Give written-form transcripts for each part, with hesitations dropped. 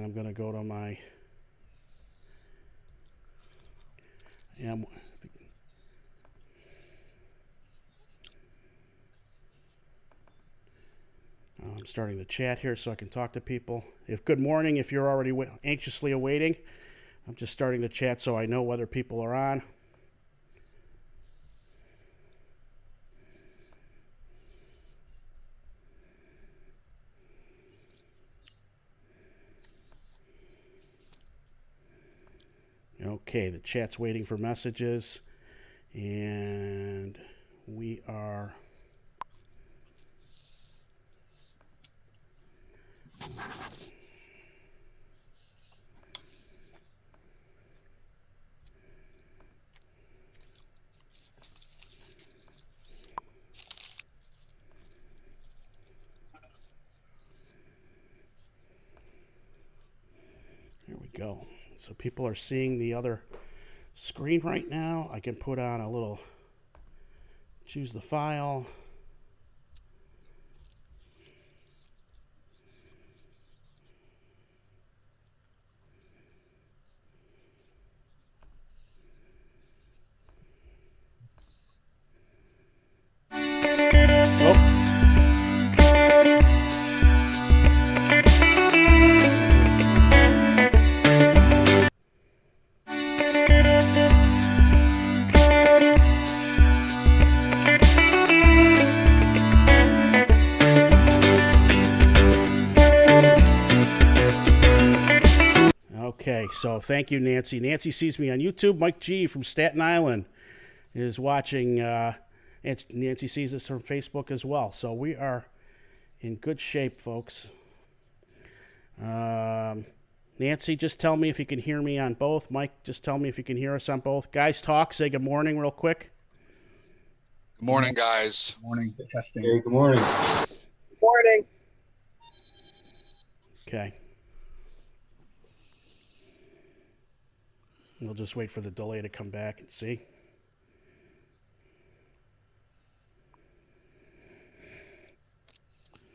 I'm going to go to my... I'm starting the chat here so I can talk to people. Good morning if you're already anxiously awaiting. I'm just starting the chat so I know whether people are on. Okay, the chat's waiting for messages. And we are... Here we go. So people are seeing the other screen right now. I can put on a little, choose the file. Oh. Okay, so thank you, Nancy. Nancy sees me on YouTube. Mike G from Staten Island is watching. And Nancy sees us from Facebook as well. So we are in good shape, folks. Nancy, just tell me if you can hear me on both. Mike, just tell me if you can hear us on both. Guys, talk. Say good morning real quick. Good morning, guys. Good morning. Testing. Hey, good morning. Good morning. Okay. We'll just wait for the delay to come back and see.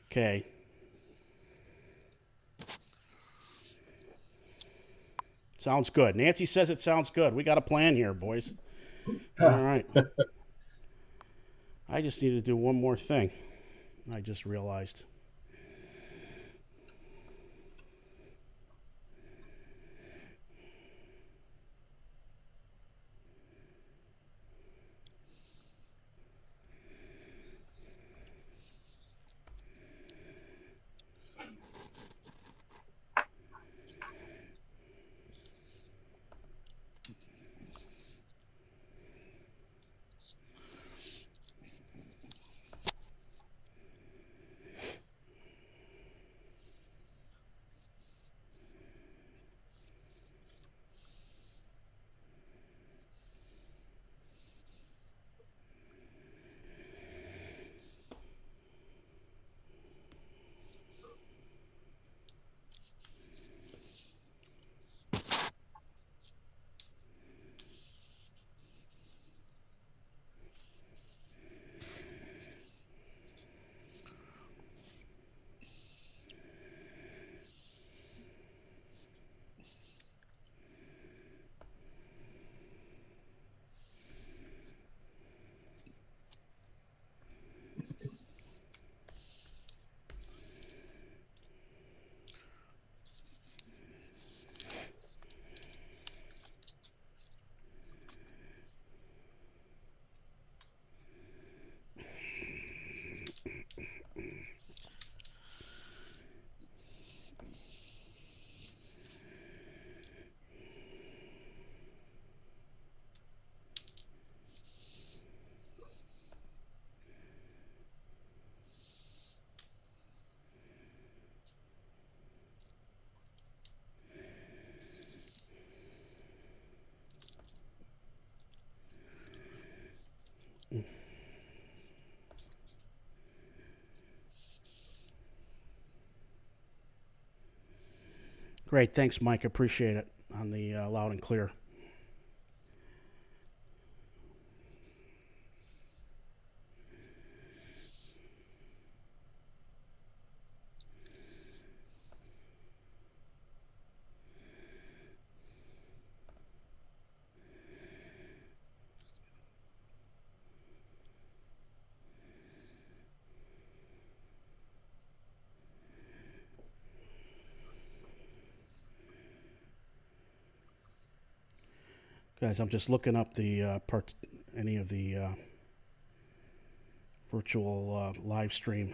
Okay. Sounds good. Nancy says it sounds good. We got a plan here, boys. All right. I just need to do one more thing. I just realized. Great. Thanks, Mike. Appreciate it on the loud and clear. Guys, I'm just looking up the any of the virtual live stream.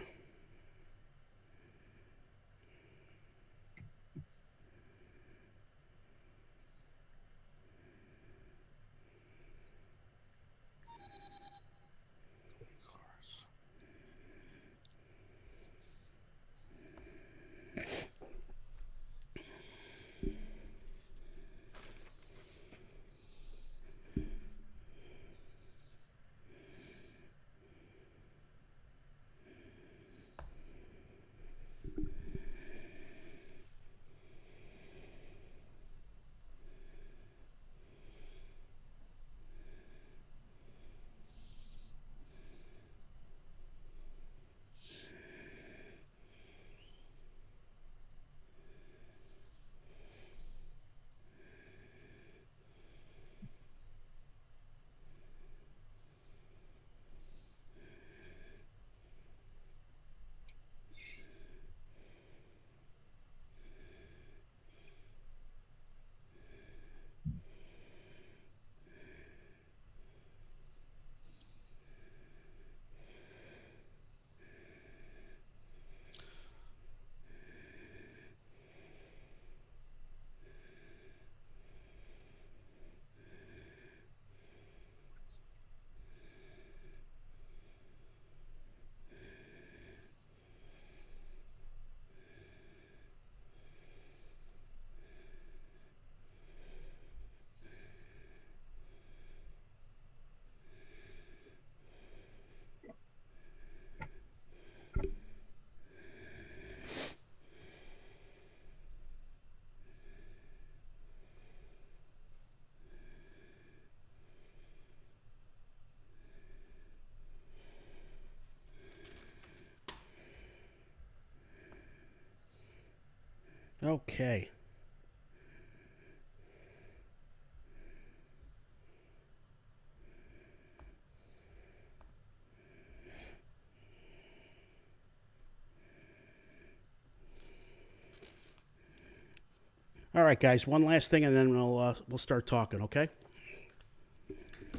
Okay. All right, guys. One last thing, and then we'll start talking. Okay.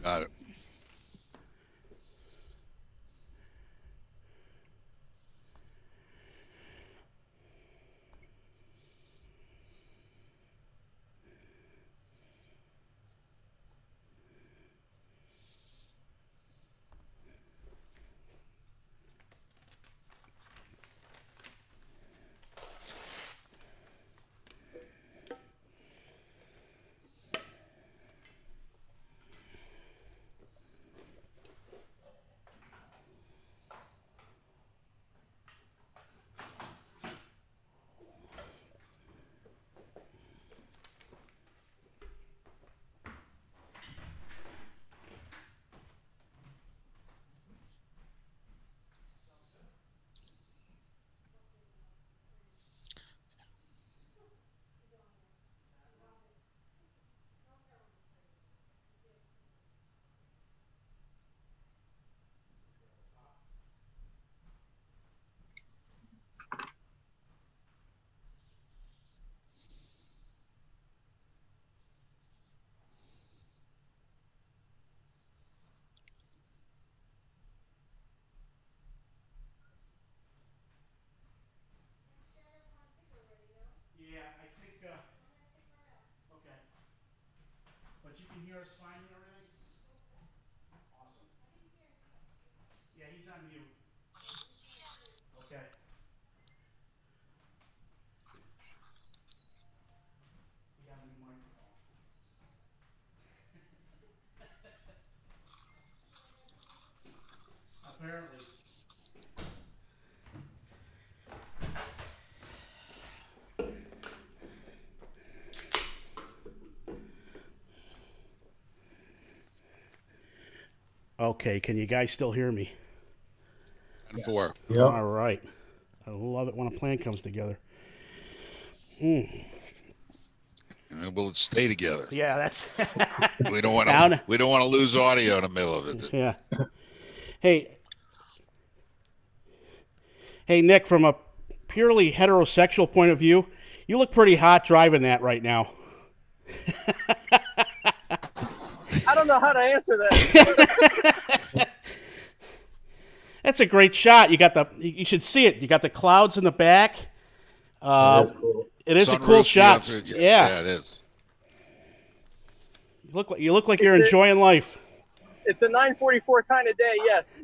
Got it. Yeah, I think. Okay. But you can hear us fine and everything. Awesome. Yeah, he's on mute. Okay. He got a new microphone. Apparently. Okay, can you guys still hear me? And 4. Yep. All right. I love it when a plan comes together. And will it stay together? Yeah, that's. We don't want Now- to. We don't want to lose audio in the middle of it. Yeah. Hey, Nick, from a purely heterosexual point of view, you look pretty hot driving that right now. know how to answer that. That's a great shot. You should see it. You got the clouds in the back. That's cool. It is a Sunroof, cool shot. yeah, it is. You look like you're enjoying life. It's a 9:44 kind of day, yes.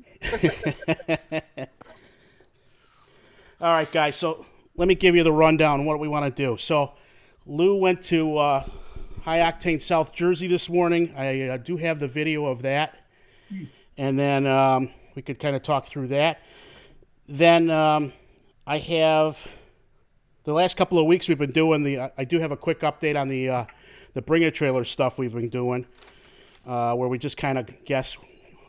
All right, guys. So let me give you the rundown on what we want to do. So Lou went to High Octane South Jersey this morning. I do have the video of that, and then we could kind of talk through that. Then I have the last couple of weeks we've been doing I do have a quick update on the Bring a Trailer stuff we've been doing, where we just kind of guess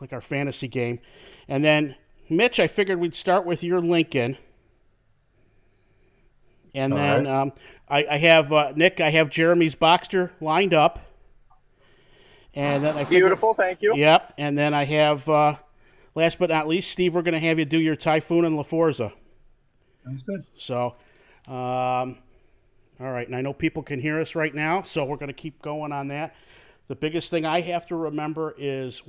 like our fantasy game, and then Mitch, I figured we'd start with your Lincoln. And then I have Nick. I have Jeremy's Boxster lined up, and then Beautiful, thank you. Yep. And then I have, last but not least, Steve. We're going to have you do your Typhoon and La Forza. Sounds good. So, all right. And I know people can hear us right now, so we're going to keep going on that. The biggest thing I have to remember is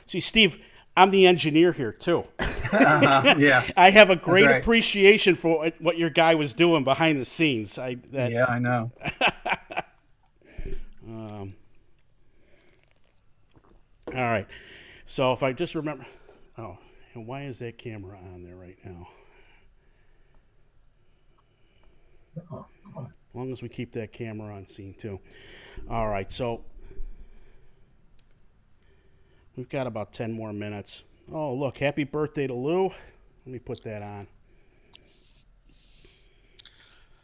Steve. I'm the engineer here too. Yeah. I have a great right. appreciation for what your guy was doing behind the scenes. Yeah, I know. All right. So if I just remember, and why is that camera on there right now? As long as we keep that camera on scene too. All right. So we've got about 10 more minutes. Oh, look, happy birthday to Lou. Let me put that on.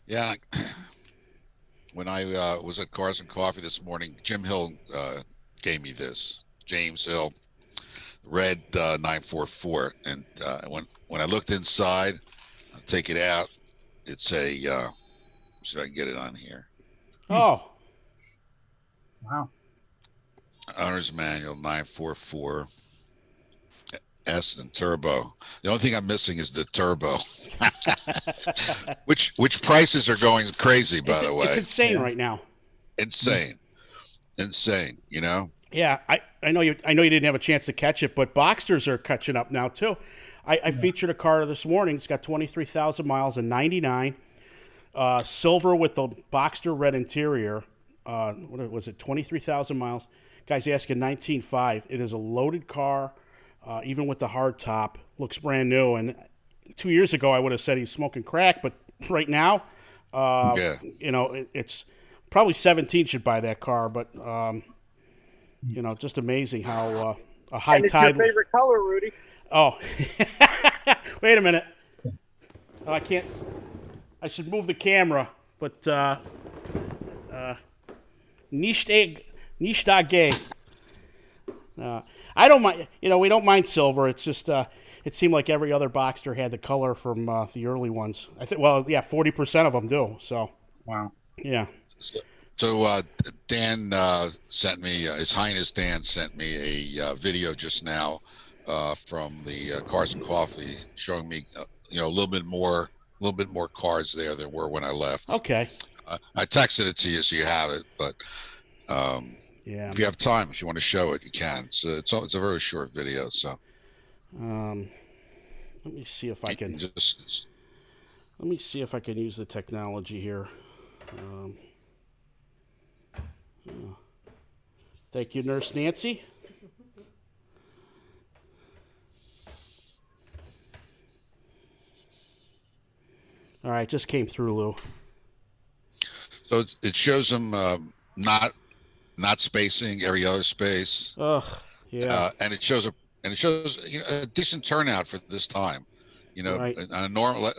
Yeah. When I was at Cars and Coffee this morning, Jim Hill gave me this. James Hill, red 944. And when I looked inside, I'll take it out. It's a, see if I can get it on here. Oh. Wow. Owner's Manual 944 S and turbo. The only thing I'm missing is the turbo. which prices are going crazy, by the way. It's insane right now. Insane, you know. Yeah, I know you didn't have a chance to catch it, but Boxsters are catching up now too. I featured a car this morning. It's got 23,000 miles and 99, silver with the Boxster red interior. What was it? 23,000 miles. Guy's asking 19.5. It is a loaded car, even with the hard top. Looks brand new. And 2 years ago, I would have said he's smoking crack, but right now, you know, it's probably 17 should buy that car. But you know, just amazing how a high And it's tide. your favorite color, Rudy. Oh, wait a minute. Oh, I can't. I should move the camera, but nicht gay. I don't mind. You know, we don't mind silver. It's just it seemed like every other Boxster had the color from the early ones. I think. Well, yeah, 40% of them do. So. Wow. Yeah. So Dan sent me, His Highness Dan sent me a video just now from the Cars and Coffee, showing me, you know, a little bit more cars there than were when I left. Okay. I texted it to you so you have it, but yeah. if you have time, if you want to show it, you can. It's a very short video, so. Let me see if I can. Let me see if I can use the technology here. Thank you, Nurse Nancy. All right, just came through, Lou. So it shows them not spacing every other space. Ugh, yeah. And it shows you know, a decent turnout for this time. You know, Right. on a normal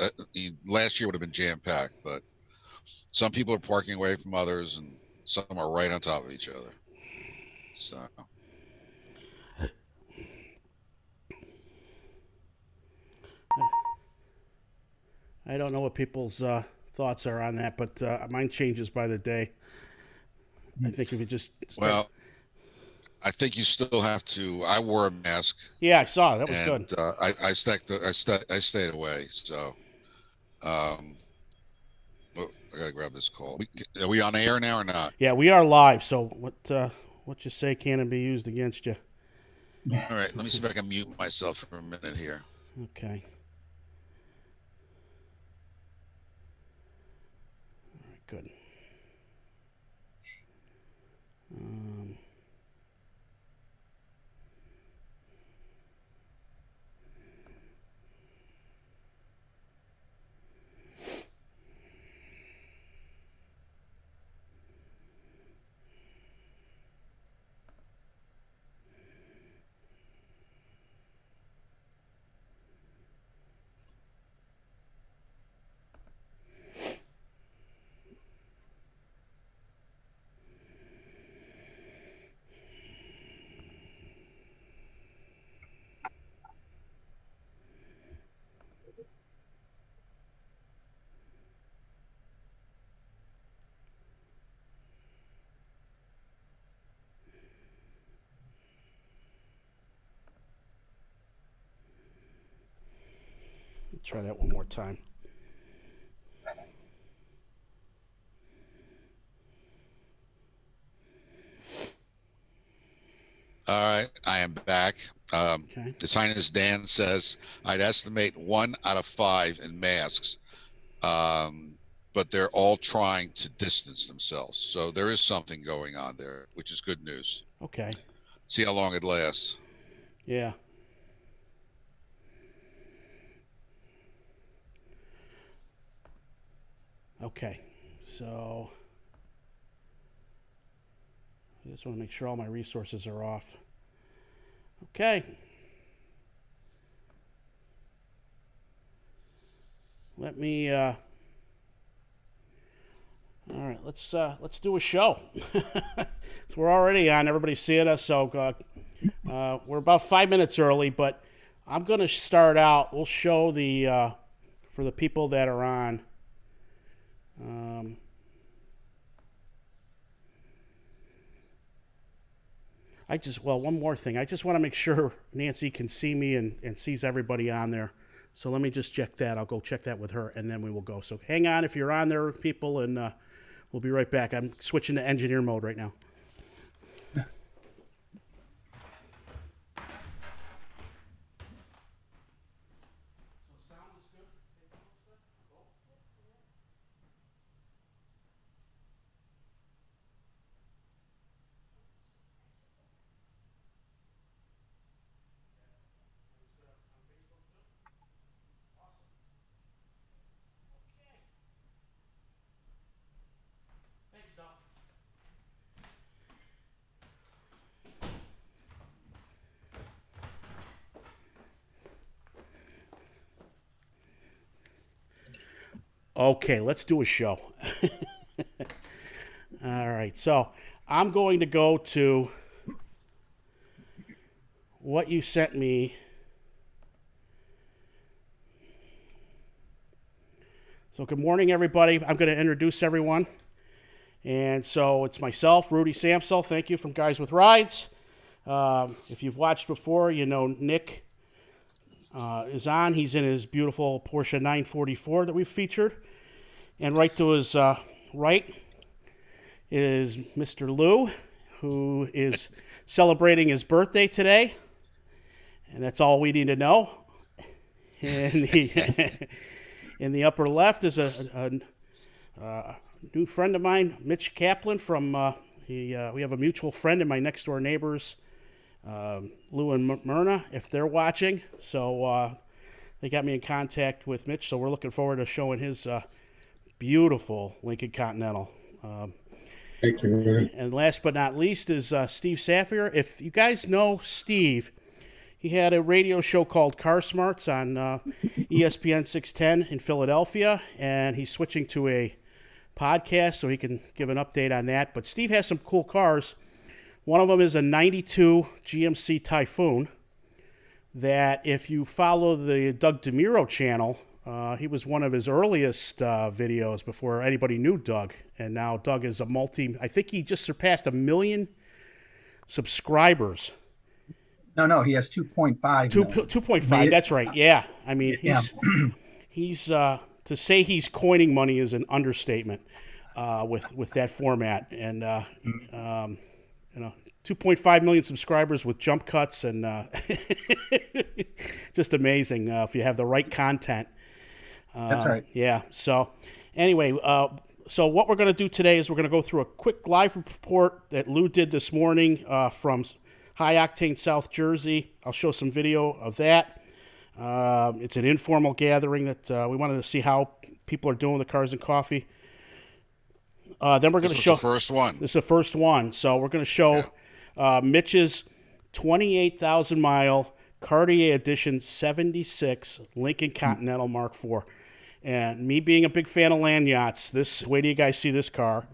last year would have been jam packed, but some people are parking away from others, and some are right on top of each other. So. I don't know what people's thoughts are on that, but mine changes by the day. I think if you just Well, I think you still have to. I wore a mask. Yeah, I saw that was and, good. I stayed away. So, I gotta grab this call. Are we on air now or not? Yeah, we are live. So what what you say can be used against you. All right, let me see if I can mute myself for a minute here. Okay. All right, good. Try that one more time. All right, I am back. Okay. His Highness Dan says I'd estimate 1 out of 5 in masks, but they're all trying to distance themselves. So there is something going on there, which is good news. Okay. See how long it lasts. Yeah. Okay. So I just want to make sure all my resources are off. Okay. Let me all right, let's do a show. So we're already on. Everybody's seeing us. So we're about 5 minutes early, but I'm going to start out. We'll show the for the people that are on. One more thing. I just want to make sure Nancy can see me and sees everybody on there. So let me just check that. I'll go check that with her, and then we will go. So hang on if you're on there, people, and we'll be right back. I'm switching to engineer mode right now. Okay, let's do a show. All right, so I'm going to go to what you sent me. So good morning, everybody. I'm going to introduce everyone. And so it's myself, Rudy Samsel. Thank you from Guys with Rides. If you've watched before, you know Nick is on. He's in his beautiful Porsche 944 that we've featured. And right to his right is Mr. Lou, who is celebrating his birthday today. And that's all we need to know. And in the upper left is a new friend of mine, Mitch Kaplan from, we have a mutual friend and my next door neighbors, Lou and Myrna, if they're watching. So they got me in contact with Mitch, so we're looking forward to showing his beautiful Lincoln Continental. Thank you. And last but not least is Steve Sapphire. If you guys know Steve, he had a radio show called Car Smarts on ESPN 610 in Philadelphia, and he's switching to a podcast so he can give an update on that. But Steve has some cool cars. One of them is a 92 GMC Typhoon that if you follow the Doug DeMuro channel, he was one of his earliest videos before anybody knew Doug. And now Doug is I think he just surpassed 1 million subscribers. No, he has 2.5. 2.5, that's right, yeah. I mean, he's to say he's coining money is an understatement with that format. And, 2.5 million subscribers with jump cuts and just amazing if you have the right content. That's right. Yeah. So anyway, so what we're going to do today is we're going to go through a quick live report that Lou did this morning from High Octane, South Jersey. I'll show some video of that. It's an informal gathering that we wanted to see how people are doing with the Cars and Coffee. Then we're going to show the first one. This is the first one. So we're going to show Mitch's 28,000 mile Cartier Edition 76 Lincoln Continental Mark IV. And me being a big fan of land yachts, wait till you guys see this car.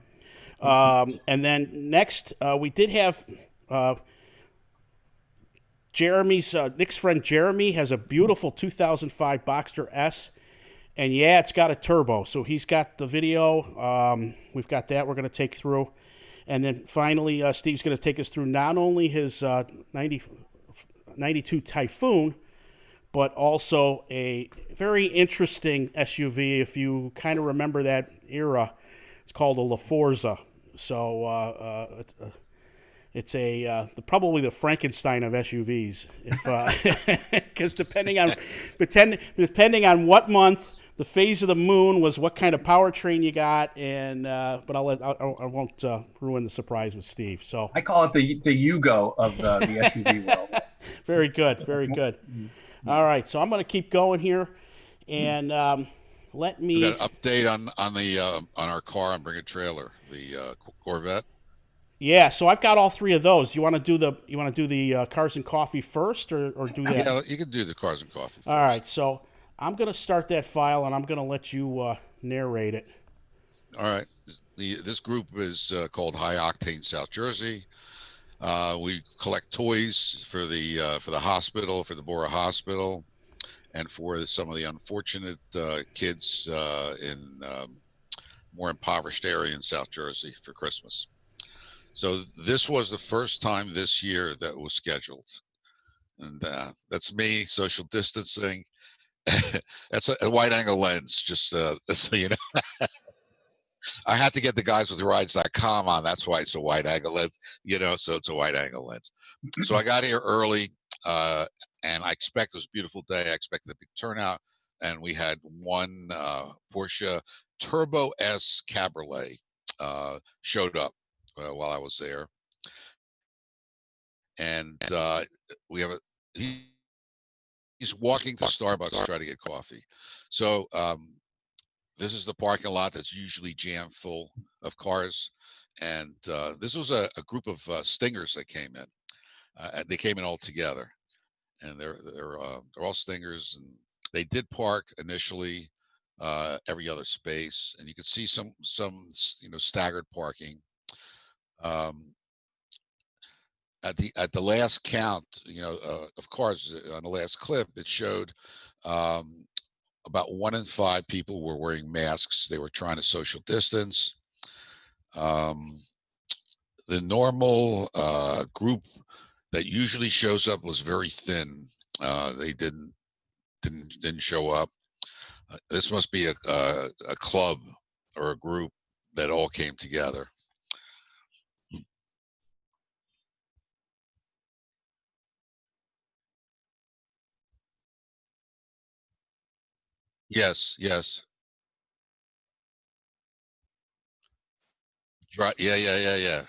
And then next, we did have Nick's friend Jeremy has a beautiful 2005 Boxster S. And yeah, it's got a turbo. So he's got the video. We've got that we're going to take through. And then finally, Steve's going to take us through not only his 92 Typhoon, but also a very interesting SUV. If you kind of remember that era, it's called a La Forza. So it's probably the Frankenstein of SUVs, because depending on what month, the phase of the moon was what kind of powertrain you got, and but I won't ruin the surprise with Steve. So I call it the Yugo of the SUV world. Very good, very good. All right, so I'm going to keep going here, and let me. We got an update on our car and Bring a Trailer, the Corvette. Yeah, so I've got all three of those. You want to do the Cars and Coffee first, or do that? Yeah, you can do the Cars and Coffee first. All right, so I'm going to start that file, and I'm going to let you narrate it. All right. This group is called High Octane South Jersey. We collect toys for the hospital, for the Borough Hospital, and for some of the unfortunate kids in more impoverished area in South Jersey for Christmas. So this was the first time this year that was scheduled, and that's me, social distancing. That's a wide-angle lens, just so you know. I had to get the guys with rides.com on. That's why it's a wide-angle lens, so it's a wide-angle lens. So I got here early, and I expect it was a beautiful day. I expected a big turnout, and we had one Porsche Turbo S Cabriolet showed up while I was there. And we have he's walking to Starbucks to try to get coffee. So this is the parking lot that's usually jam full of cars. And this was a group of Stingers that came in. They came in all together, and they're all Stingers. And they did park initially every other space, and you could see some staggered parking. At the last count, of cars on the last clip, it showed about 1 in 5 people were wearing masks. They were trying to social distance. The normal group that usually shows up was very thin. They didn't show up. This must be a club or a group that all came together. Yes. Right. Yeah. Yeah.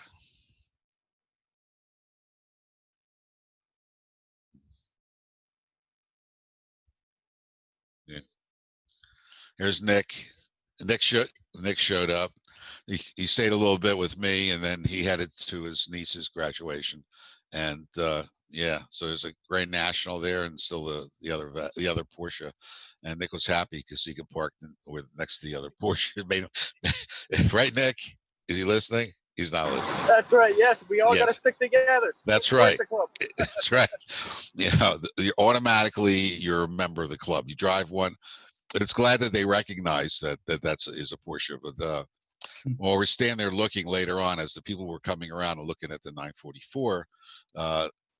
Here's Nick. Nick showed up. He stayed a little bit with me, and then he headed to his niece's graduation. And yeah, so there's a Grand National there, and still the other Porsche. And Nick was happy because he could park next to the other Porsche. Right, Nick? Is he listening? He's not listening. That's right. Yes, we all got to stick together. That's right. That's right. You're a member of the club. You drive one. And it's glad that they recognize that is a Porsche. But while we're standing there looking later on, as the people were coming around and looking at the 944,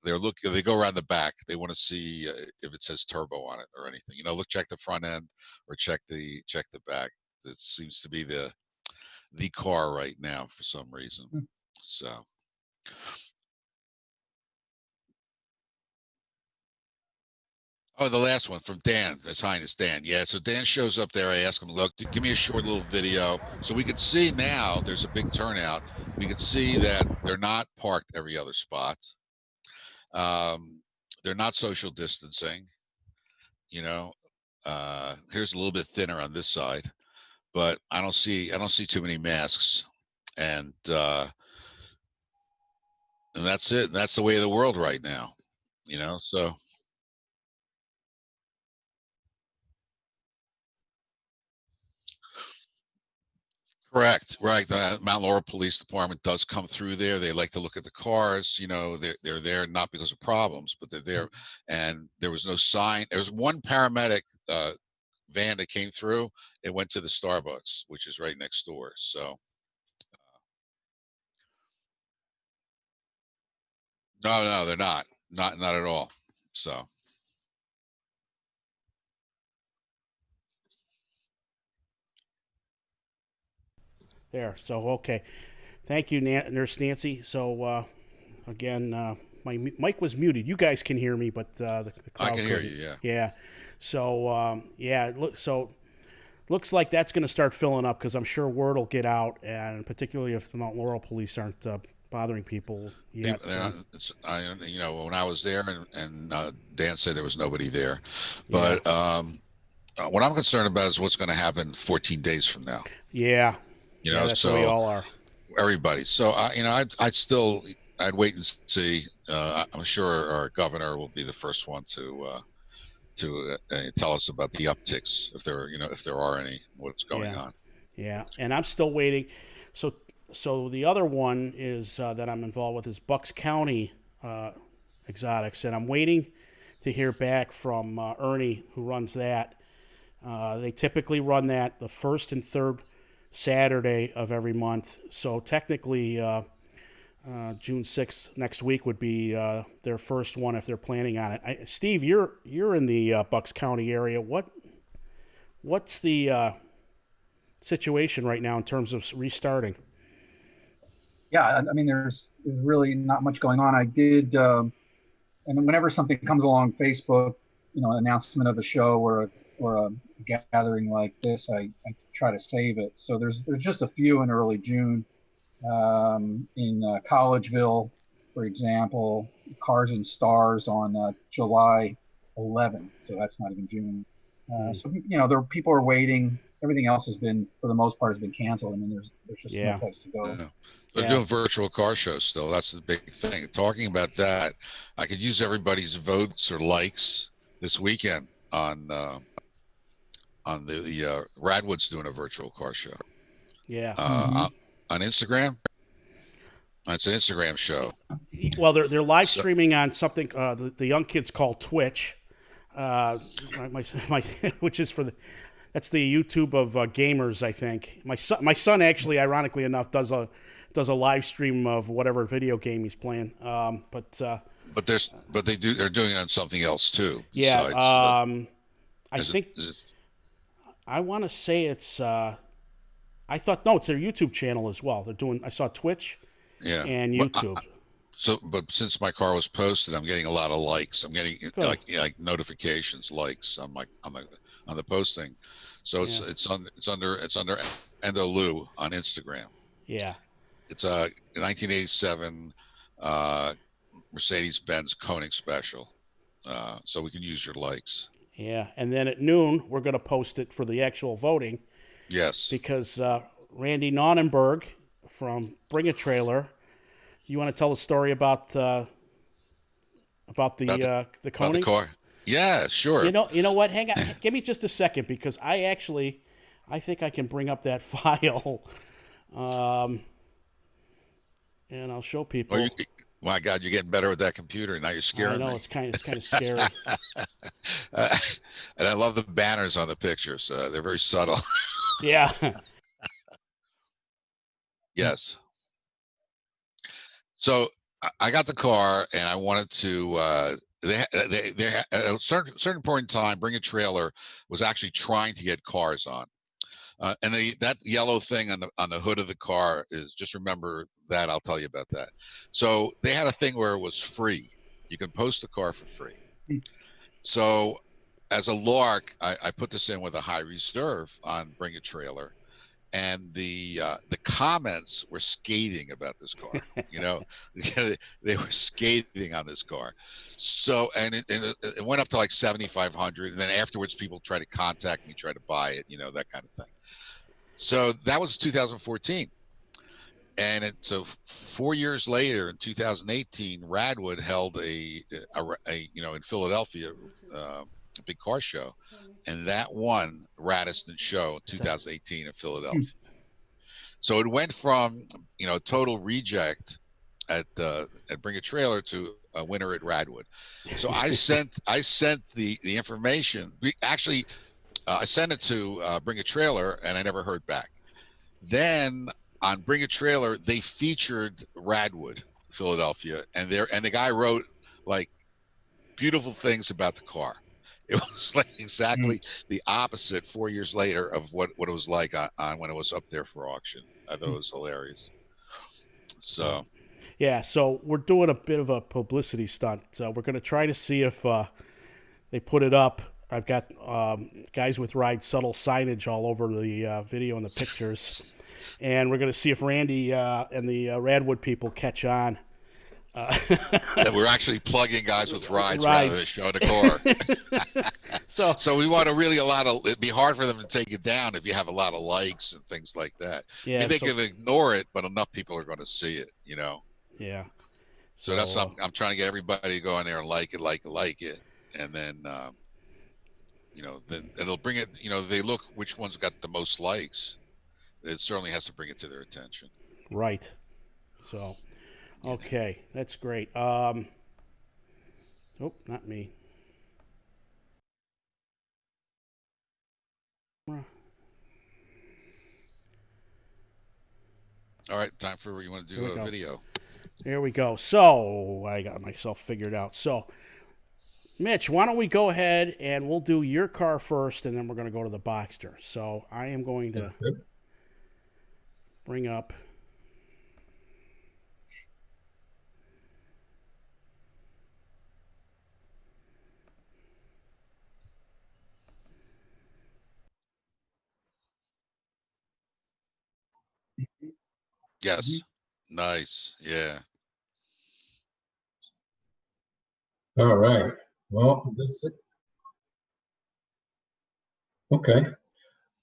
they go around the back. They want to see if it says turbo on it or anything. Check the front end or check the back. It seems to be the car right now for some reason. So Oh, the last one from Dan, His Highness Dan. Yeah, so Dan shows up there. I ask him, look, give me a short little video. So we can see now there's a big turnout. We can see that they're not parked every other spot. They're not social distancing. You know, here's a little bit thinner on this side, but I don't see too many masks. And that's it. That's the way of the world right now, so. Correct. Right. The Mount Laurel Police Department does come through there. They like to look at the cars. They're there not because of problems, but they're there. And there was no sign. There was one paramedic van that came through. It went to the Starbucks, which is right next door. So no, they're not. Not at all. So. There. So, okay. Thank you, Nurse Nancy. So, again, my mic was muted. You guys can hear me, but the crowd I can hear couldn't. you. Yeah. Yeah. So, looks like that's going to start filling up because I'm sure word will get out, and particularly if the Mount Laurel police aren't bothering people yet. When I was there and Dan said there was nobody there, but what I'm concerned about is what's going to happen 14 days from now. Yeah. That's so what we all are. Everybody. So I'd wait and see. I'm sure our governor will be the first one to tell us about the upticks, if there are any, what's going on. Yeah, and I'm still waiting. So the other one is that I'm involved with is Bucks County Exotics, and I'm waiting to hear back from Ernie, who runs that. They typically run that the first and third Saturday of every month. So technically, June 6th next week would be their first one if they're planning on it. Steve, you're in the Bucks County area. What's the situation right now in terms of restarting? Yeah, I mean, there's really not much going on. I did, and whenever something comes along Facebook, an announcement of a show or a gathering like this, I try to save it. So there's just a few in early June. In Collegeville, for example, Cars and Stars on July 11th. So that's not even June. So people are waiting. Everything else has been, for the most part, has been canceled. I mean, there's just no place to go. Yeah. They're doing virtual car shows still. That's the big thing. Talking about that, I could use everybody's votes or likes this weekend on the Radwood's doing a virtual car show. Yeah. On Instagram. It's an Instagram show. Well, they're live streaming on something the young kids call Twitch, which is that's the YouTube of gamers. I think my son actually, ironically enough, does a live stream of whatever video game he's playing. But they're doing it on something else too. Yeah. Besides, I think I want to say it's. I thought no, it's their YouTube channel as well. They're doing. I saw Twitch. Yeah. And YouTube. But since my car was posted, I'm getting a lot of likes. I'm getting like notifications, likes on the posting. So it's under Endo Lou on Instagram. Yeah. It's a 1987 Mercedes-Benz Koenig special. So we can use your likes. Yeah, and then at noon we're going to post it for the actual voting. Yes. Because Randy Nonnenberg from Bring a Trailer. You want to tell a story about the Koenig? About the car? Yeah, sure. You know what? Hang on. Give me just a second because I think I can bring up that file, and I'll show people. My God, you're getting better with that computer. Now you're scaring me. I know it's kind of scary. And I love the banners on the pictures. They're very subtle. Yeah. Yes. So I got the car and I wanted to, they at a certain point in time, Bring a Trailer was actually trying to get cars on. And that yellow thing on the hood of the car is, just remember that. I'll tell you about that. So they had a thing where it was free. You can post a car for free. So as a lark, I put this in with a high reserve on Bring a Trailer, and the comments were scathing about this car. You know, they were scathing on this car. So, and it went up to like 7,500, and then afterwards, people tried to contact me, try to buy it, you know, that kind of thing. So that was 2014. And so 4 years later, in 2018, Radwood held a you know, in Philadelphia, a big car show, and that won Radisson show 2018 in Philadelphia. So it went from, you know, total reject at Bring a Trailer to a winner at Radwood. So I sent the information. I sent it to Bring a Trailer, and I never heard back. Then on Bring a Trailer, they featured Radwood, Philadelphia, and the guy wrote like beautiful things about the car. It was like exactly the opposite 4 years later of what it was like on when it was up there for auction. I thought it was hilarious. So, yeah, so we're doing a bit of a publicity stunt. We're going to try to see if they put it up. I've got guys with Ride Subtle signage all over the video and the pictures. And we're going to see if Randy and the Radwood people catch on. That we're actually plugging guys with rides rather than showing the car. So we want to really it'd be hard for them to take it down if you have a lot of likes and things like that. Yeah, I mean, they can ignore it, but enough people are going to see it, you know? Yeah. So that's something I'm trying to get everybody to go in there and like it. And then, you know, then it'll bring it, you know, they look which one's got the most likes. It certainly has to bring it to their attention. Right. So, okay, that's great. Oh, not me. All right, time for you want to do a video. There we go. So I got myself figured out. So, Mitch, why don't we go ahead and we'll do your car first, and then we're going to go to the Boxster. So I am going to bring up. Yes. Nice. Yeah. All right. Well, okay.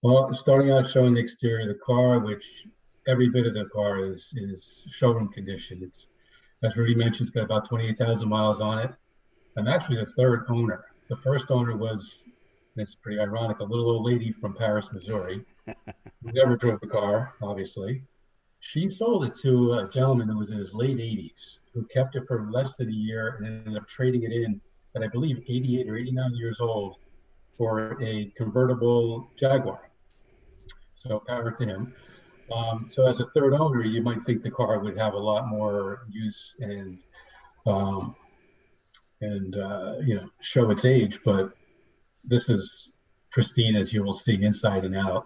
Well, starting out showing the exterior of the car, which every bit of the car is showroom condition. It's, as Rudy mentioned, it's got about 28,000 miles on it. I'm actually the third owner. The first owner was, it's pretty ironic, a little old lady from Paris, Missouri, who never drove the car, obviously. She sold it to a gentleman who was in his late 80s, who kept it for less than a year and ended up trading it in at, I believe, 88 or 89 years old for a convertible Jaguar. So power to him. So as a third owner, you might think the car would have a lot more use and you know, show its age, but this is pristine, as you will see, inside and out.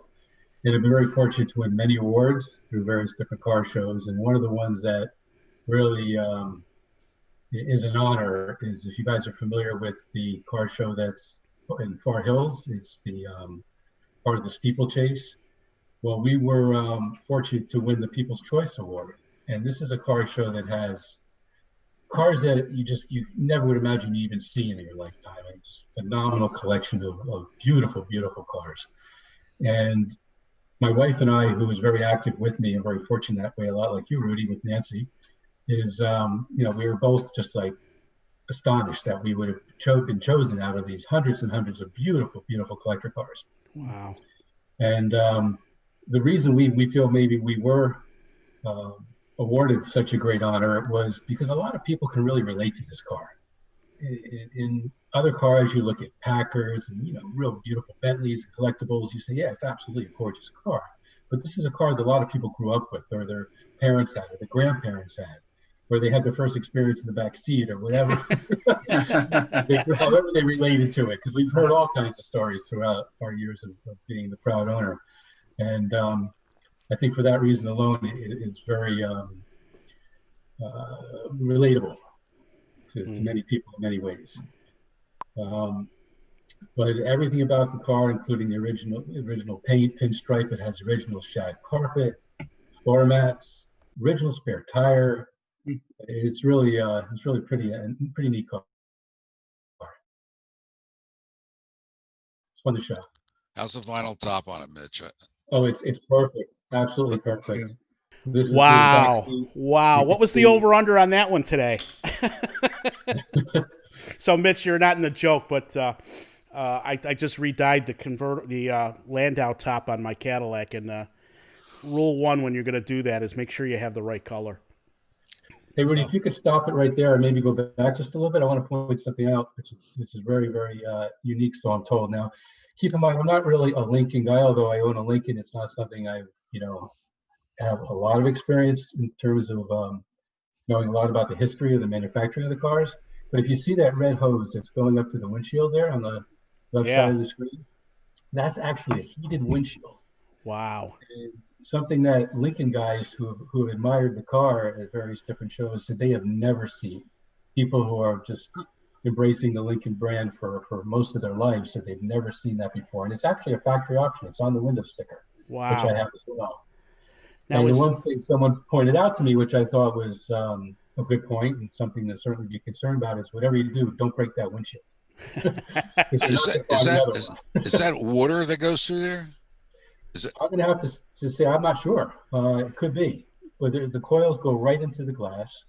And I've been very fortunate to win many awards through various different car shows. And one of the ones that really is an honor is, if you guys are familiar with the car show that's in Far Hills, it's the part of the steeplechase. Well, we were fortunate to win the People's Choice Award. And this is a car show that has cars that you never would imagine you even see in your lifetime. And just phenomenal collection of beautiful, beautiful cars. And my wife and I, who was very active with me and very fortunate that way, a lot like you, Rudy, with Nancy, is, you know, we were both just like astonished that we would have been chosen out of these hundreds and hundreds of beautiful, beautiful collector cars. Wow. And the reason we feel maybe we were awarded such a great honor was because a lot of people can really relate to this car. In other cars, you look at Packards and, you know, real beautiful Bentleys and collectibles. You say, yeah, it's absolutely a gorgeous car. But this is a car that a lot of people grew up with, or their parents had, or their grandparents had, or they had their first experience in the back seat, or whatever. However they related to it, because we've heard all kinds of stories throughout our years of being the proud owner. And I think for that reason alone, it's very relatable to many people in many ways. But everything about the car, including the original paint, pinstripe, it has original shag carpet, floor mats, original spare tire. It's really pretty neat car. It's fun to show. How's the vinyl top on it, Mitch? Oh, it's perfect, absolutely perfect. This Wow. is the back seat. Wow. You What can was the see- over-under on that one today? So, Mitch, you're not in the joke, but I just re-dyed the Landau top on my Cadillac, and rule one when you're going to do that is make sure you have the right color. Hey, Rudy, if you could stop it right there and maybe go back just a little bit, I want to point something out, which is very, very unique, so I'm told. Now, keep in mind, I'm not really a Lincoln guy, although I own a Lincoln. It's not something I, have a lot of experience in terms of knowing a lot about the history of the manufacturing of the cars. But if you see that red hose that's going up to the windshield there on the left side of the screen, that's actually a heated windshield. Wow. And something that Lincoln guys who have admired the car at various different shows said they have never seen. People who are just embracing the Lincoln brand for most of their lives said they've never seen that before. And it's actually a factory option. It's on the window sticker, Wow. which I have as well. Now And the one thing someone pointed out to me, which I thought was a good point and something to certainly be concerned about, is whatever you do, don't break that windshield. Is that water that goes through there? Is it? I'm going to have to say I'm not sure. It could be. But the coils go right into the glass.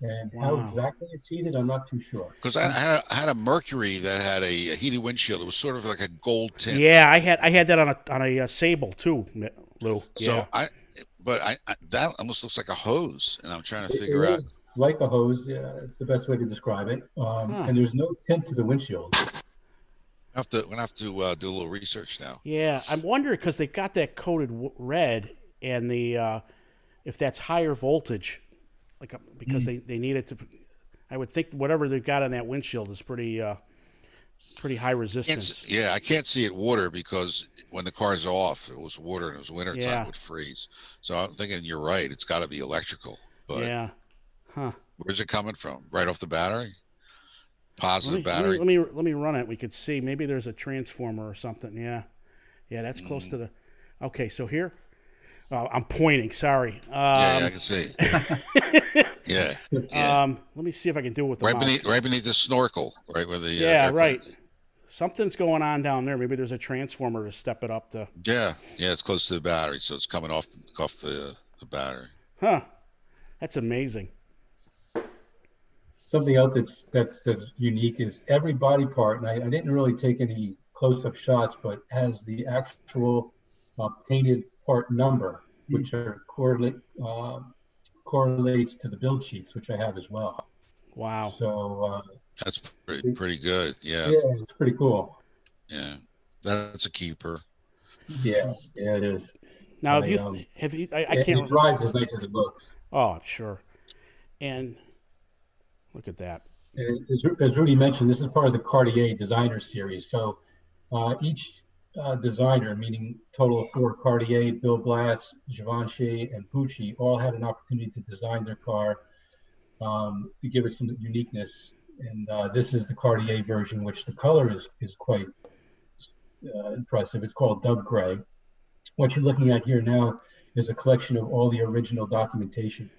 And how exactly it's heated, I'm not too sure. Because I had a Mercury that had a heated windshield. It was sort of like a gold tint. Yeah, I had that on a Sable too, Lou. So yeah. that almost looks like a hose, and I'm trying to figure It out. is like a hose. Yeah, it's the best way to describe it. And there's no tint to the windshield. We're gonna have to do a little research now. Yeah, I'm wondering because they got that coated red, and the if that's higher voltage, because they need it to. I would think whatever they've got on that windshield is pretty high resistance. I can't see it water because when the car's off, it was water and it was wintertime, it would freeze. So I'm thinking you're right. It's got to be electrical. But yeah. Huh. Where's it coming from? Right off the battery? Positive battery? Let me run it. We could see. Maybe there's a transformer or something. Yeah. Yeah, that's close to the. Okay, so here. I'm pointing. Sorry. I can see. Yeah. Let me see if I can do it with the mouse. Right beneath the snorkel, right where the. Yeah, right. Something's going on down there. Maybe there's a transformer to step it up to. Yeah, it's close to the battery, so it's coming off the battery. Huh. That's amazing. Something else that's unique is every body part, and I didn't really take any close-up shots, but has the actual painted part number, which correlates to the build sheets, which I have as well. Wow. So that's pretty good. Yeah. Yeah, it's pretty cool. Yeah, that's a keeper. Yeah, it is. Now, I can't. It drives as nice as it looks. Oh, I'm sure. And look at that. And as Rudy mentioned, this is part of the Cartier Designer Series. So each designer, meaning total of 4, Cartier, Bill Blass, Givenchy, and Pucci, all had an opportunity to design their car to give it some uniqueness. And this is the Cartier version, which the color is quite impressive. It's called Dove Gray. What you're looking at here now is a collection of all the original documentation,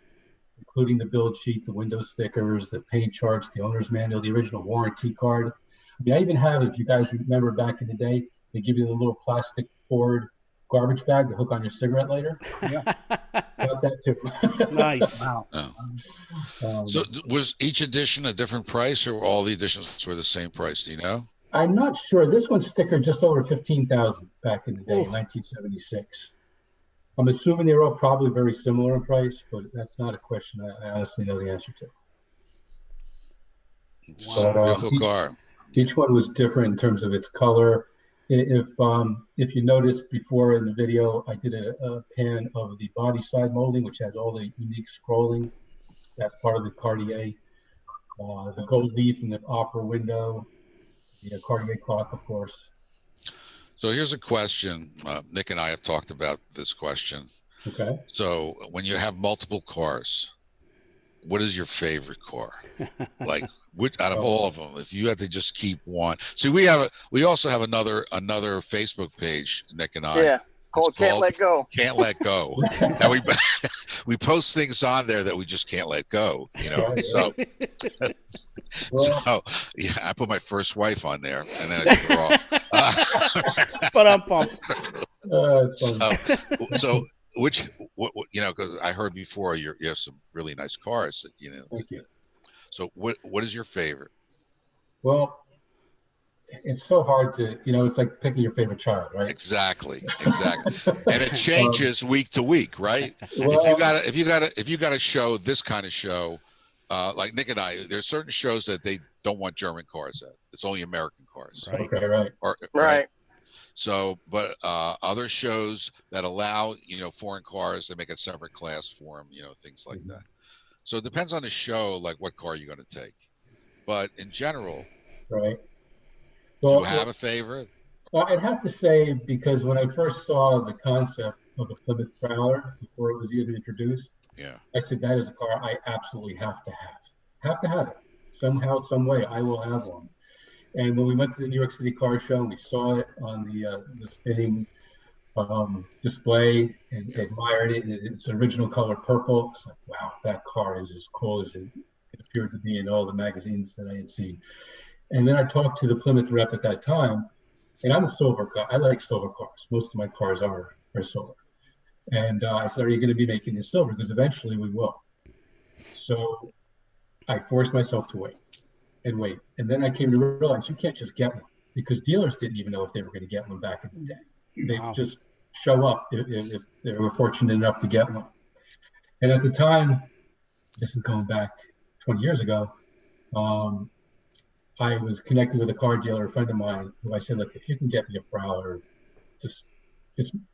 including the build sheet, the window stickers, the paint charts, the owner's manual, the original warranty card. I mean, I even have, if you guys remember back in the day, they give you the little plastic Ford garbage bag to hook on your cigarette lighter. Yeah, got that too. Nice. Wow. So was each edition a different price, or all the editions were the same price? Do you know? I'm not sure. This one's stickered just over $15,000 back in the day, in 1976. I'm assuming they were all probably very similar in price, but that's not a question I honestly know the answer to. Wow. Beautiful car. Each one was different in terms of its color. If you noticed before in the video, I did a pan of the body side molding, which has all the unique scrolling. That's part of the Cartier. The gold leaf in the opera window, the Cartier clock, of course. So here's a question. Nick and I have talked about this question. Okay. So when you have multiple cars, what is your favorite car? Like, which out of all of them, if you had to just keep one? See, we also have another Facebook page, Nick and I. Yeah, called Can't Let Go. Can't Let Go. And we post things on there that we just can't let go, you know. So so yeah, I put my first wife on there and then I took her off. But I'm pumped. So which what you know, because I heard before you have some really nice cars that, you know. Thank you. So what is your favorite? Well, it's so hard to, you know, it's like picking your favorite child, right? Exactly. And it changes week to week, right? Well, if you got a show, this kind of show, like Nick and I, there's certain shows that they don't want German cars at. It's only American cars. Right. Okay, right. Right. So, but other shows that allow, you know, foreign cars, they make a separate class for them, you know, things like that. So it depends on the show, like what car you're going to take. But in general, Right. do Well, you have a favorite? Well, I'd have to say, because when I first saw the concept of the Plymouth Prowler before it was even introduced, Yeah. I said, that is a car I absolutely have to have. Have to have it. Somehow, some way, I will have one. And when we went to the New York City Car Show, we saw it on the spinning display and admired it. And it's an original color purple. It's like, wow, that car is as cool as it appeared to be in all the magazines that I had seen. And then I talked to the Plymouth rep at that time, and I'm a silver guy. I like silver cars. Most of my cars are silver. And I said, are you going to be making this silver? Because eventually we will. So I forced myself to wait. And then I came to realize you can't just get one, because dealers didn't even know if they were going to get one back in the day. They would just show up if they were fortunate enough to get one. And at the time, this is going back 20 years ago, I was connected with a car dealer, a friend of mine, who I said, look, if you can get me a Prowler, just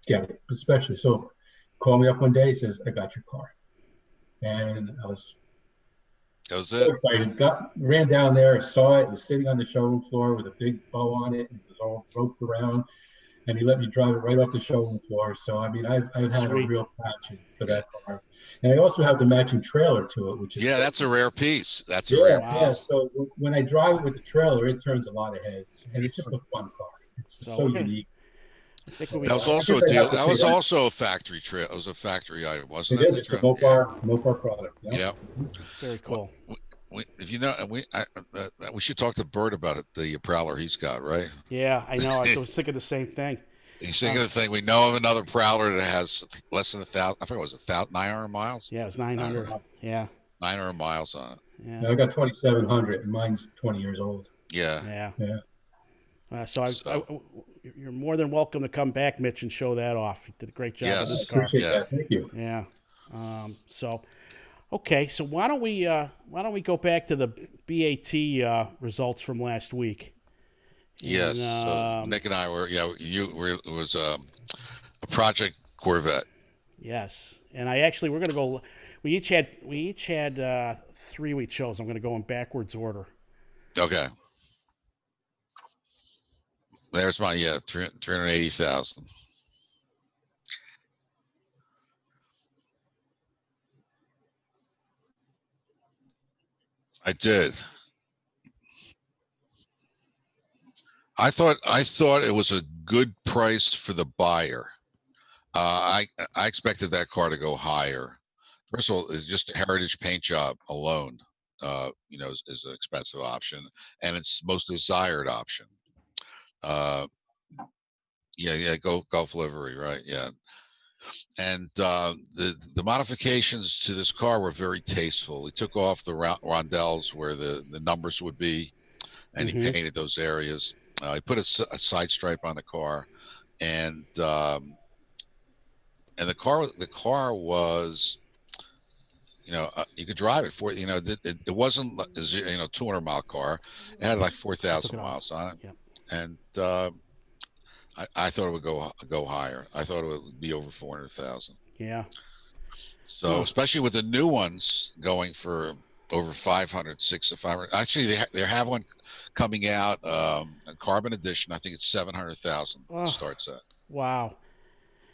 get it, especially. So called me up one day, he says, I got your car. And I was so excited. Ran down there, saw it. It was sitting on the showroom floor with a big bow on it. And it was all roped around. And he let me drive it right off the showroom floor. So, I mean, I've had a real passion for that car. And I also have the matching trailer to it, which is that's a rare piece. That's a rare piece. Yeah, so when I drive it with the trailer, it turns a lot of heads. And it's just a fun car. It's so unique. That was also a deal. That was also a factory trail. It was a factory item, wasn't it? It is. It's a Mopar product. Yeah. Very cool. If you know, we should talk to Bert about it, the Prowler he's got, right? Yeah, I know. I was thinking the same thing. He's thinking the thing. We know of another Prowler that has less than 1,000. I forget, it was 900 miles. Yeah, it was 900. Yeah. 900 miles on it. Yeah. I got 2,700, and mine's 20 years old. Yeah. So you're more than welcome to come back, Mitch, and show that off. You did a great job with this car. Appreciate that. Thank you. Yeah. Okay. So why don't we go back to the BAT results from last week? Yes. So Nick and I were. Yeah. It was a Project Corvette. Yes. And we're going to go. We each had 3 we chose. I'm going to go in backwards order. Okay. There's my 380,000. I did. I thought it was a good price for the buyer. I expected that car to go higher. First of all, it's just a heritage paint job alone, is an expensive option, and it's most desired option. Gulf livery, right? Yeah. And the modifications to this car were very tasteful. He took off the rondelles where the numbers would be, and he painted those areas. He put a side stripe on the car, and the car was, you could drive it for, it wasn't a 200-mile car. It had like 4,000 miles on it. Yep. And I thought it would go higher. I thought it would be over 400,000. Yeah. So especially with the new ones going for over 500, 500. Actually, they have one coming out, a carbon edition. I think it's 700,000 starts at. Wow.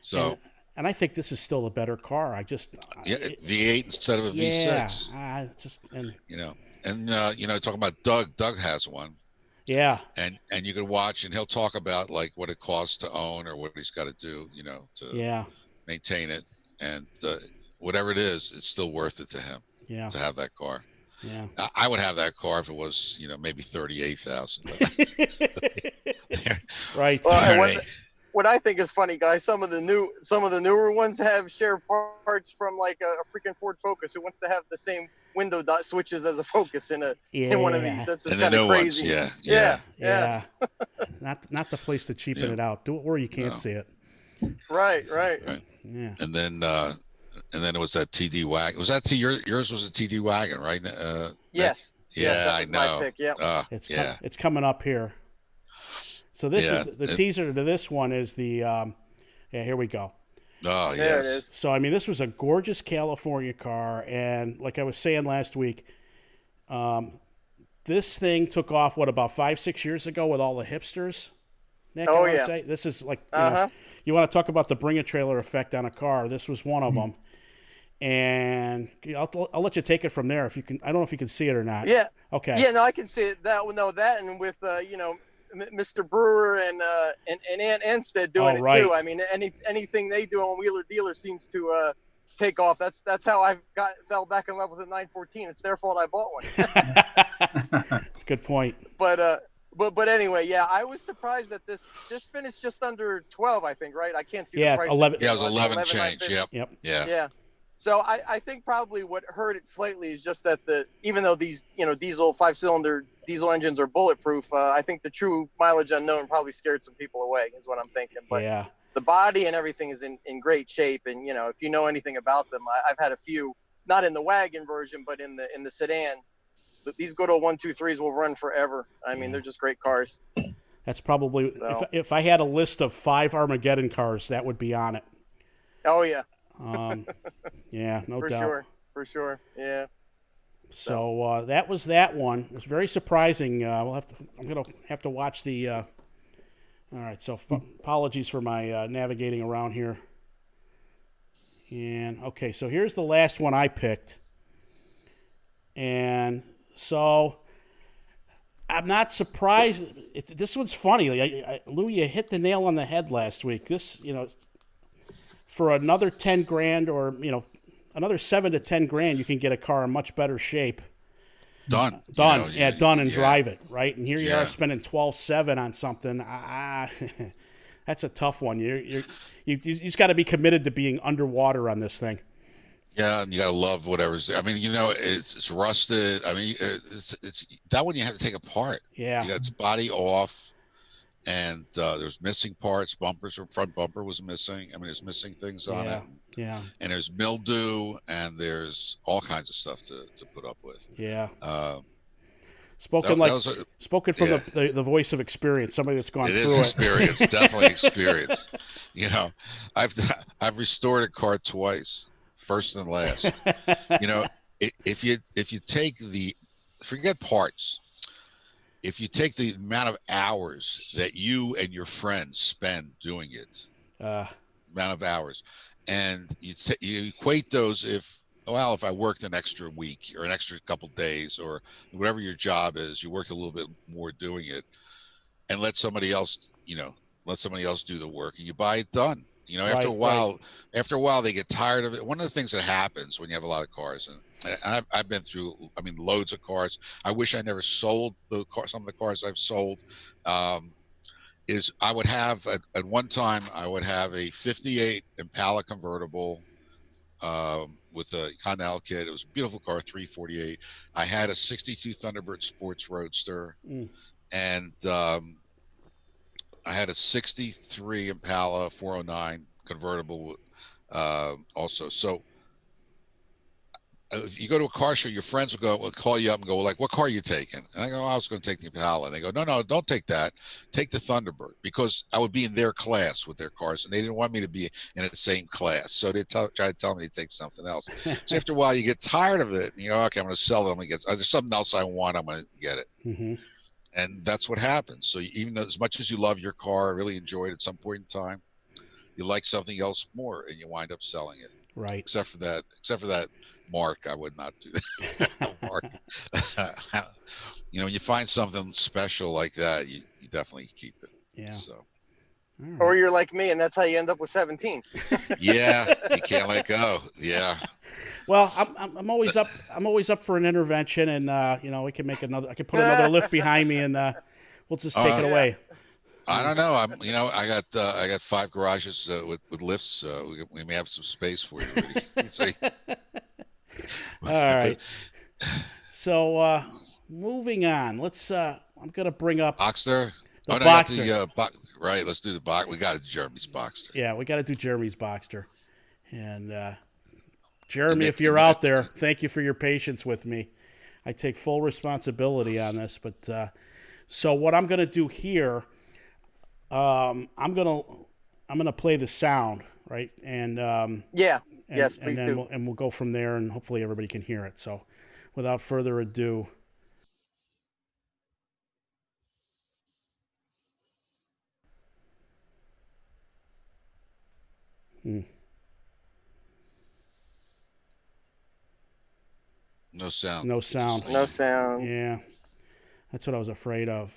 So and I think this is still a better car. V8 instead of a V6. Talking about Doug has one. Yeah. And you can watch, and he'll talk about like what it costs to own or what he's got to do, to maintain it, and whatever it is, it's still worth it to him. Yeah. To have that car. Yeah. I would have that car if it was, maybe 38,000. Right. Well, what I think is funny, guys, some of the newer ones have shared parts from like a freaking Ford Focus who wants to have the same window dot switches as a Focus in one of these. That's just kind of crazy. Yeah. Not the place to cheapen it out. Do it where you can't see it. Right. Yeah. And then it was that TD wagon. Was that yours was a TD wagon, right? Yes. Yeah, I know. My pick, yeah. It's coming up here. So this is the teaser to this one is the here we go. Oh, there it is. So I mean, this was a gorgeous California car, and like I was saying last week, this thing took off about 5-6 years ago with all the hipsters. Nick, say? This is like you want to talk about the bring a trailer effect on a car. This was one of them. And I'll let you take it from there if you can. I don't know if you can see it or not. Yeah. Okay. Yeah, no, I can see it. That and with Mr. Brewer and Ant Anstead doing it too. I mean, anything they do on Wheeler Dealer seems to take off. That's how I fell back in love with the 914. It's their fault I bought one. Good point. But anyway, yeah, I was surprised that this finished just under 12. I think, right? I can't see the price. 11. Yeah, it was 11 change. Yep. Yeah. So I think probably what hurt it slightly is just that even though these diesel 5-cylinder diesel engines are bulletproof, I think the true mileage unknown probably scared some people away is what I'm thinking. But the body and everything is in great shape, and if you know anything about them, I've had a few, not in the wagon version, but in the sedan. These good old 123s will run forever. I mean, they're just great cars. That's probably if I had a list of 5 Armageddon cars, that would be on it. Oh yeah. No doubt. For sure. Yeah. So that was that one. It was very surprising. I'm gonna have to watch the. All right. So apologies for my navigating around here. And okay, so here's the last one I picked. And so I'm not surprised. This one's funny. Lou, you hit the nail on the head last week. This, for another 10 grand or, another 7 to 10 grand, you can get a car in much better shape. Done. Done and drive it, right? And here you are spending 12.7 on something. That's a tough one. You just got to be committed to being underwater on this thing. Yeah, and you got to love whatever's. I mean, it's rusted. I mean, it's that one you have to take apart. Yeah, you got its body off, and there's missing parts. Front bumper was missing. I mean, there's missing things on it. Yeah, and there's mildew, and there's all kinds of stuff to put up with. Yeah. Spoken from the voice of experience, somebody that's gone through it. It is experience, definitely experience. I've restored a car twice. First and last. If you take forget parts, if you take the amount of hours that you and your friends spend doing it, amount of hours, and you equate those if I worked an extra week or an extra couple days or whatever your job is, you work a little bit more doing it, and let somebody else do the work, and you buy it done. After a while, they get tired of it. One of the things that happens when you have a lot of cars, and I've been through, loads of cars. I wish I never sold some of the cars I've sold. Is I would have at one time I would have a '58 Impala convertible with a Continental kit. It was a beautiful car, 348. I had a '62 Thunderbird Sports Roadster, and I had a '63 Impala 409 convertible also. So if you go to a car show, your friends will call you up and go, like, what car are you taking? And I go, I was going to take the Impala. And they go, no, don't take that. Take the Thunderbird, because I would be in their class with their cars, and they didn't want me to be in the same class. So they try to tell me to take something else. So after a while, you get tired of it. And okay, I'm going to sell it. There's something else I want. I'm going to get it. Mm-hmm. And that's what happens. So even though, as much as you love your car, really enjoy it at some point in time, you like something else more, and you wind up selling it. Right. Except for that mark, I would not do that. Mark. When you find something special like that, you definitely keep it. Yeah. So. Right. Or you're like me, and that's how you end up with 17. Yeah, you can't let go. Yeah. Well, I'm always up. I'm always up for an intervention, and we can make another. I can put another lift behind me, and we'll just take it away. I don't know. I got 5 garages with lifts. We may have some space for you. All right. So moving on. Let's. I'm gonna bring up Boxster. The Boxster. Right. Let's do the box. We got to do Jeremy's Boxster. Yeah, we got to do Jeremy's Boxster, and. Jeremy, if you're out there, thank you for your patience with me. I take full responsibility on this, but so what I'm going to do here, I'm gonna play the sound, right? And yes, please do. We'll go from there, and hopefully everybody can hear it. So, without further ado. No sound. No sound. No sound. Yeah, that's what I was afraid of.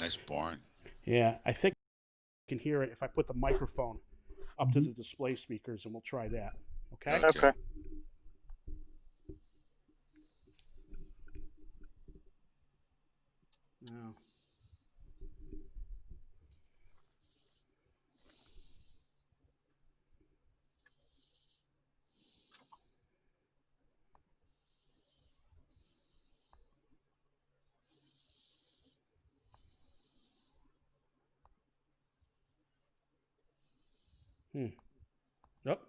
Nice barn. Yeah, I think I can hear it if I put the microphone up to the display speakers, and we'll try that. Okay? Okay. No. Yep.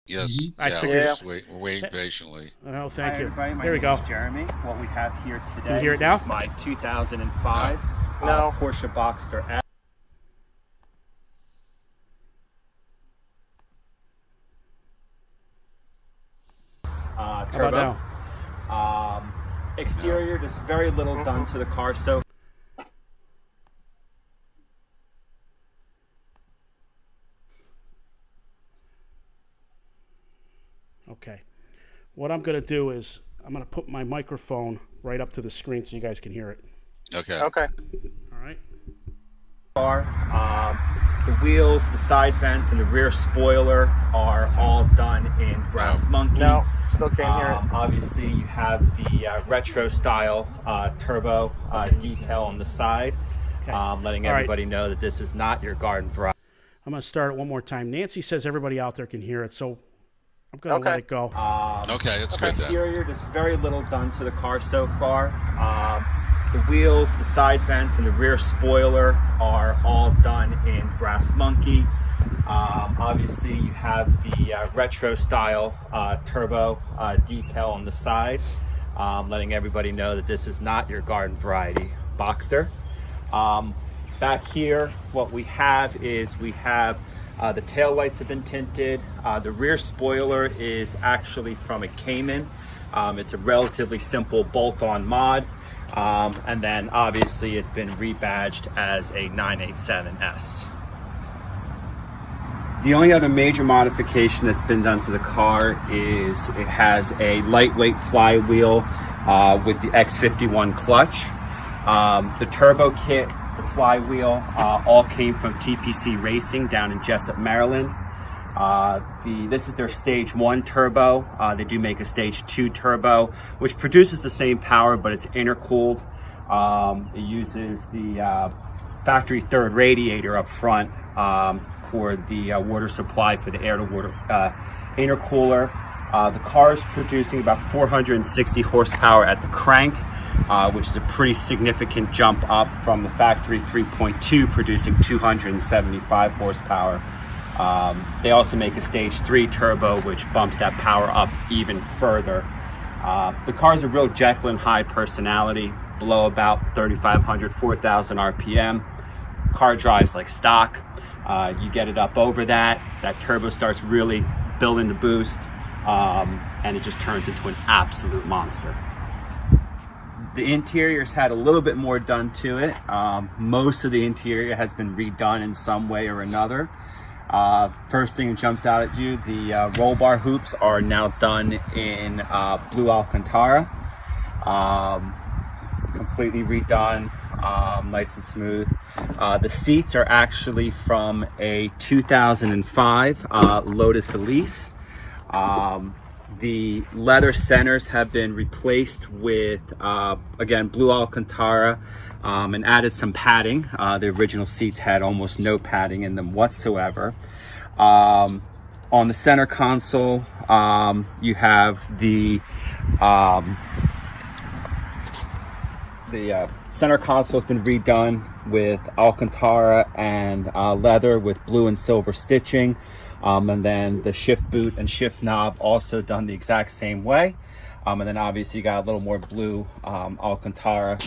Yes. I Yeah. figured- We're waiting patiently. Oh, thank Hi, you. everybody. My There we name go. is Jeremy. What we have here today Can you hear it now? is my 2005 No. Porsche Boxster S. How Turbo. about now? Exterior, there's very little done to the car so Okay. What I'm going to do is I'm going to put my microphone right up to the screen so you guys can hear it. Okay. Okay. All right. car. The wheels, the side vents, and the rear spoiler are all done in Brass Monkey. No, still can't hear it. Obviously, you have the retro style turbo detail on the side, Okay. letting All right. everybody know that this is not your garden variety. I'm going to start it one more time. Nancy says everybody out there can hear it, so I'm going to let it go. Okay, that's good then. Exterior, there's very little done to the car so far. The wheels, the side vents, and the rear spoiler are all done in Brass Monkey. Obviously, you have the retro style turbo decal on the side, letting everybody know that this is not your garden variety Boxster. Back here, what we have is the tail lights have been tinted. The rear spoiler is actually from a Cayman. It's a relatively simple bolt-on mod. And then obviously it's been rebadged as a 987S. The only other major modification that's been done to the car is it has a lightweight flywheel with the X51 clutch. The turbo kit, the flywheel, all came from TPC Racing down in Jessup, Maryland. This is their stage 1 turbo. They do make a stage 2 turbo, which produces the same power, but it's intercooled. It uses the factory 3rd radiator up front for the water supply for the air-to-water intercooler. The car is producing about 460 horsepower at the crank, which is a pretty significant jump up from the factory 3.2 producing 275 horsepower. They also make a stage 3 turbo, which bumps that power up even further. The car's a real Jekyll and Hyde personality, below about 3,500, 4,000 RPM. Car drives like stock. You get it up over that turbo starts really building the boost, and it just turns into an absolute monster. The interior's had a little bit more done to it. Most of the interior has been redone in some way or another. First thing that jumps out at you, the roll bar hoops are now done in blue Alcantara. Completely redone, nice and smooth. The seats are actually from a 2005 Lotus Elise. The leather centers have been replaced with, again, blue Alcantara, and added some padding. The original seats had almost no padding in them whatsoever. On the center console, you have the center console has been redone with Alcantara and leather with blue and silver stitching. And then the shift boot and shift knob also done the exact same way. And then obviously you got a little more blue Alcantara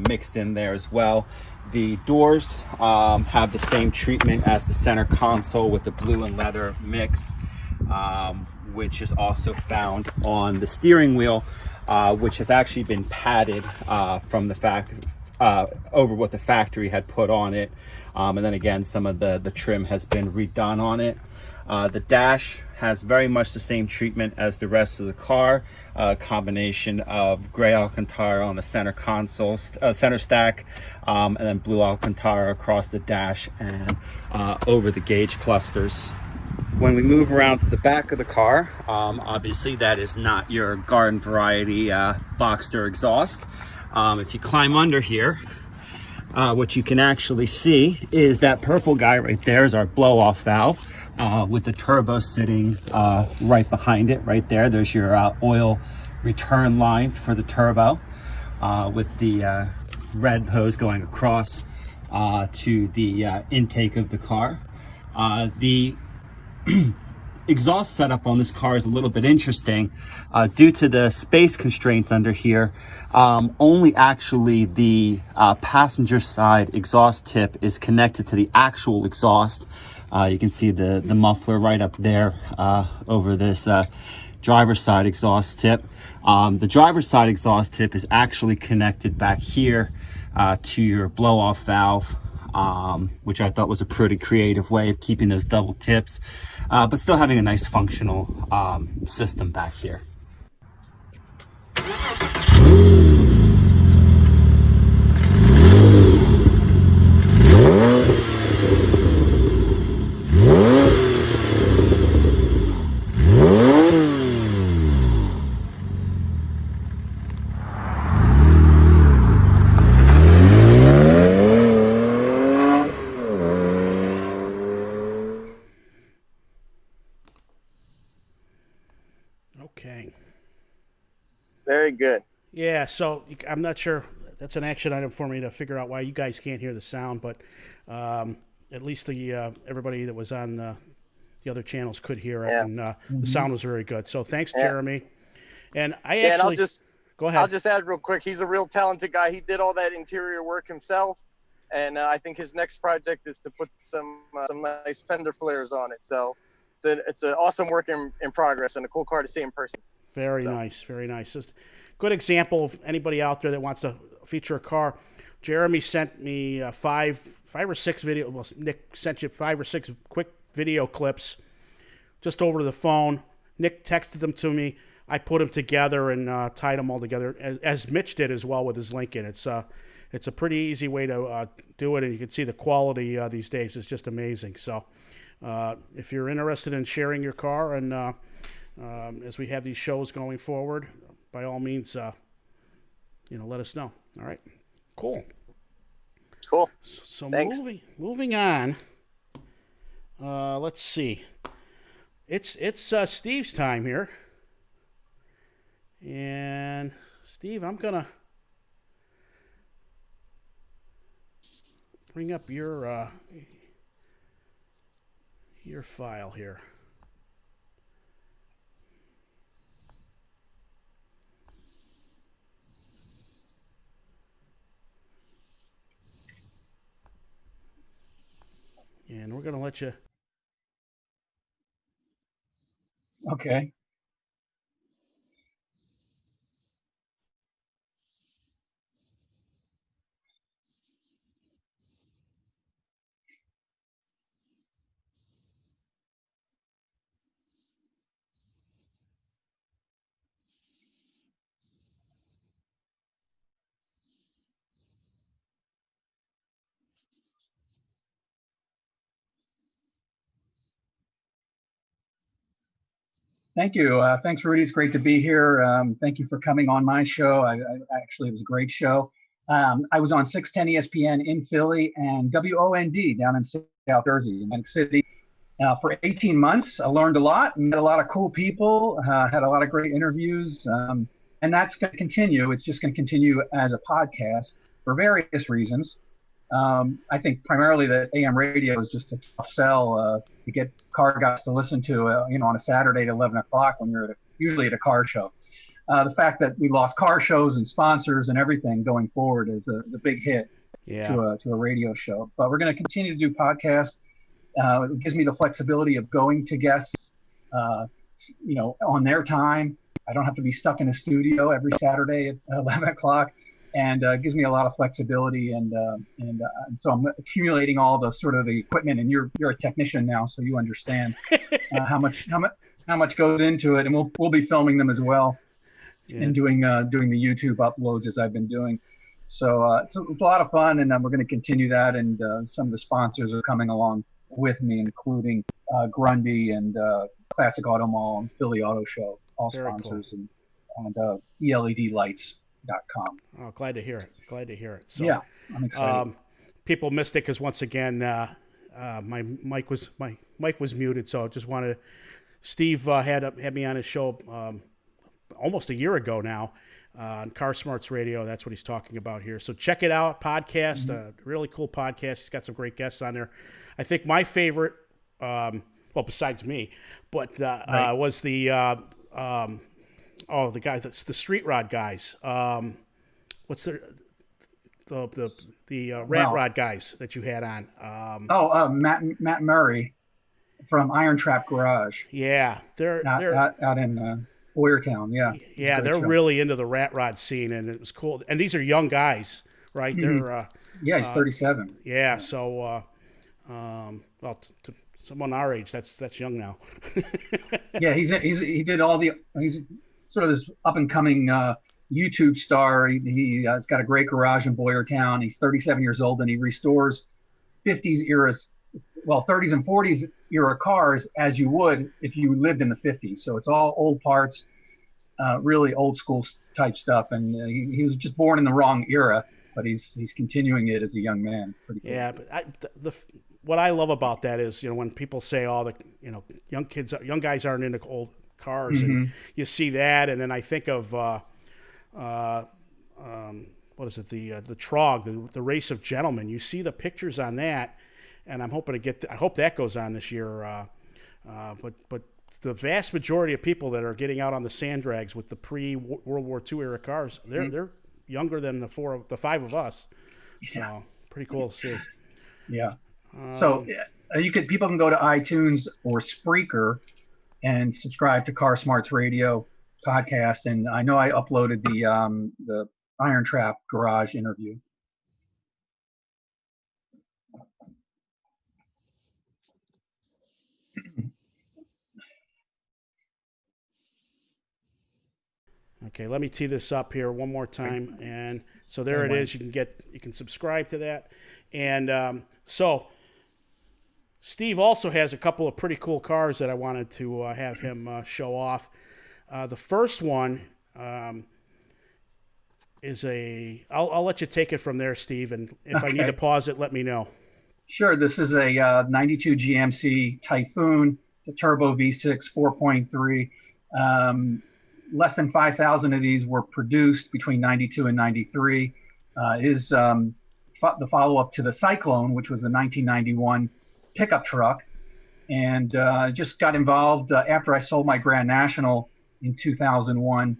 mixed in there as well. The doors have the same treatment as the center console with the blue and leather mix, which is also found on the steering wheel, which has actually been padded from the factory over what the factory had put on it. And then again, some of the trim has been redone on it. The dash has very much the same treatment as the rest of the car, a combination of gray Alcantara on the center console, center stack, and then blue Alcantara across the dash and over the gauge clusters. When we move around to the back of the car, obviously that is not your garden variety Boxster exhaust. If you climb under here, what you can actually see is that purple guy right there is our blow-off valve. With the turbo sitting right behind it, right there. There's your oil return lines for the turbo, with the red hose going across to the intake of the car. The exhaust setup on this car is a little bit interesting. Due to the space constraints under here, only actually the passenger side exhaust tip is connected to the actual exhaust. You can see the muffler right up there over this driver's side exhaust tip. The driver's side exhaust tip is actually connected back here to your blow-off valve, which I thought was a pretty creative way of keeping those double tips, but still having a nice functional system back here. Okay. Very good. Yeah, so I'm not sure. That's an action item for me to figure out why you guys can't hear the sound, but at least the everybody that was on the other channels could hear it, and the sound was very good. So thanks, Jeremy. And I actually... and I'll just... Go ahead. I'll just add real quick. He's a real talented guy. He did all that interior work himself, and I think his next project is to put some nice fender flares on it. So it's an awesome work in progress and a cool car to see in person. Very nice, very nice. Just good example of anybody out there that wants to feature a car. Jeremy sent me five or six videos. Well, Nick sent you 5 or 6 quick video clips just over the phone. Nick texted them to me. I put them together and tied them all together, as Mitch did as well with his Lincoln. It's a pretty easy way to do it, and you can see the quality these days is just amazing. So if you're interested in sharing your car, and as we have these shows going forward, by all means, let us know. All right, cool. So Thanks. moving on. Let's see. It's Steve's time here. And Steve, I'm gonna bring up your file here. And we're gonna let you. Okay. Thank you. Thanks, Rudy. It's great to be here. Thank you for coming on my show. Actually, it was a great show. I was on 610 ESPN in Philly and WOND down in South Jersey, Atlantic City, for 18 months. I learned a lot, met a lot of cool people, had a lot of great interviews, and that's going to continue. It's just going to continue as a podcast for various reasons. I think primarily that AM radio is just a tough sell to get car guys to listen to, on a Saturday at 11 o'clock when you're usually at a car show. The fact that we lost car shows and sponsors and everything going forward is the big hit to a radio show. But we're going to continue to do podcasts. It gives me the flexibility of going to guests, on their time. I don't have to be stuck in a studio every Saturday at 11 o'clock. And gives me a lot of flexibility, and so I'm accumulating all the sort of the equipment. And you're a technician now, so you understand how much goes into it. And we'll be filming them as well, and doing the YouTube uploads as I've been doing. So it's a lot of fun, and we're going to continue that. And some of the sponsors are coming along with me, including Grundy and Classic Auto Mall and Philly Auto Show, all Very sponsors, cool. and ELED Lights. .com. Oh, glad to hear it. So, yeah, I'm excited. People missed it because once again, my mic was muted. So I just wanted Steve had me on his show almost a year ago now on Car Smarts Radio. That's what he's talking about here. So check it out, podcast. Really cool podcast. He's got some great guests on there. I think my favorite, besides me, but was the. The guy, the street rod guys. What's the rat rod guys that you had on? Matt Murray from Iron Trap Garage. Yeah, they're out in Boyertown. Yeah, they're really into the rat rod scene, and it was cool. And these are young guys, right? Mm-hmm. They're he's 37. Yeah, so to someone our age, that's young now. Yeah, he's sort of this up and coming YouTube star. He's got a great garage in Boyertown. He's 37 years old, and he restores 30s and 40s era cars as you would if you lived in the 50s. So it's all old parts, really old school type stuff. And he was just born in the wrong era, but he's continuing it as a young man. It's pretty cool. Yeah, but what I love about that is, when people say, young guys aren't into old cars, and you see that, and then I think of what is it, the Trog, the Race of Gentlemen. You see the pictures on that, and I'm hoping I hope that goes on this year. But the vast majority of people that are getting out on the sand drags with the pre-World War II era cars, they're younger than the five of us. So pretty cool to see. Yeah. So people can go to iTunes or Spreaker and subscribe to Car Smarts Radio podcast. And I know I uploaded the Iron Trap Garage interview. Okay, let me tee this up here one more time, and so there it is. You can subscribe to that, and so Steve also has a couple of pretty cool cars that I wanted to have him show off. The first one is I'll let you take it from there, Steve, and if I need to pause it, let me know. Sure. This is a 92 GMC Typhoon. It's a turbo V6 4.3. Less than 5,000 of these were produced between 92 and 93. It is the follow-up to the Cyclone, which was the 1991 pickup truck. And just got involved after I sold my Grand National in 2001.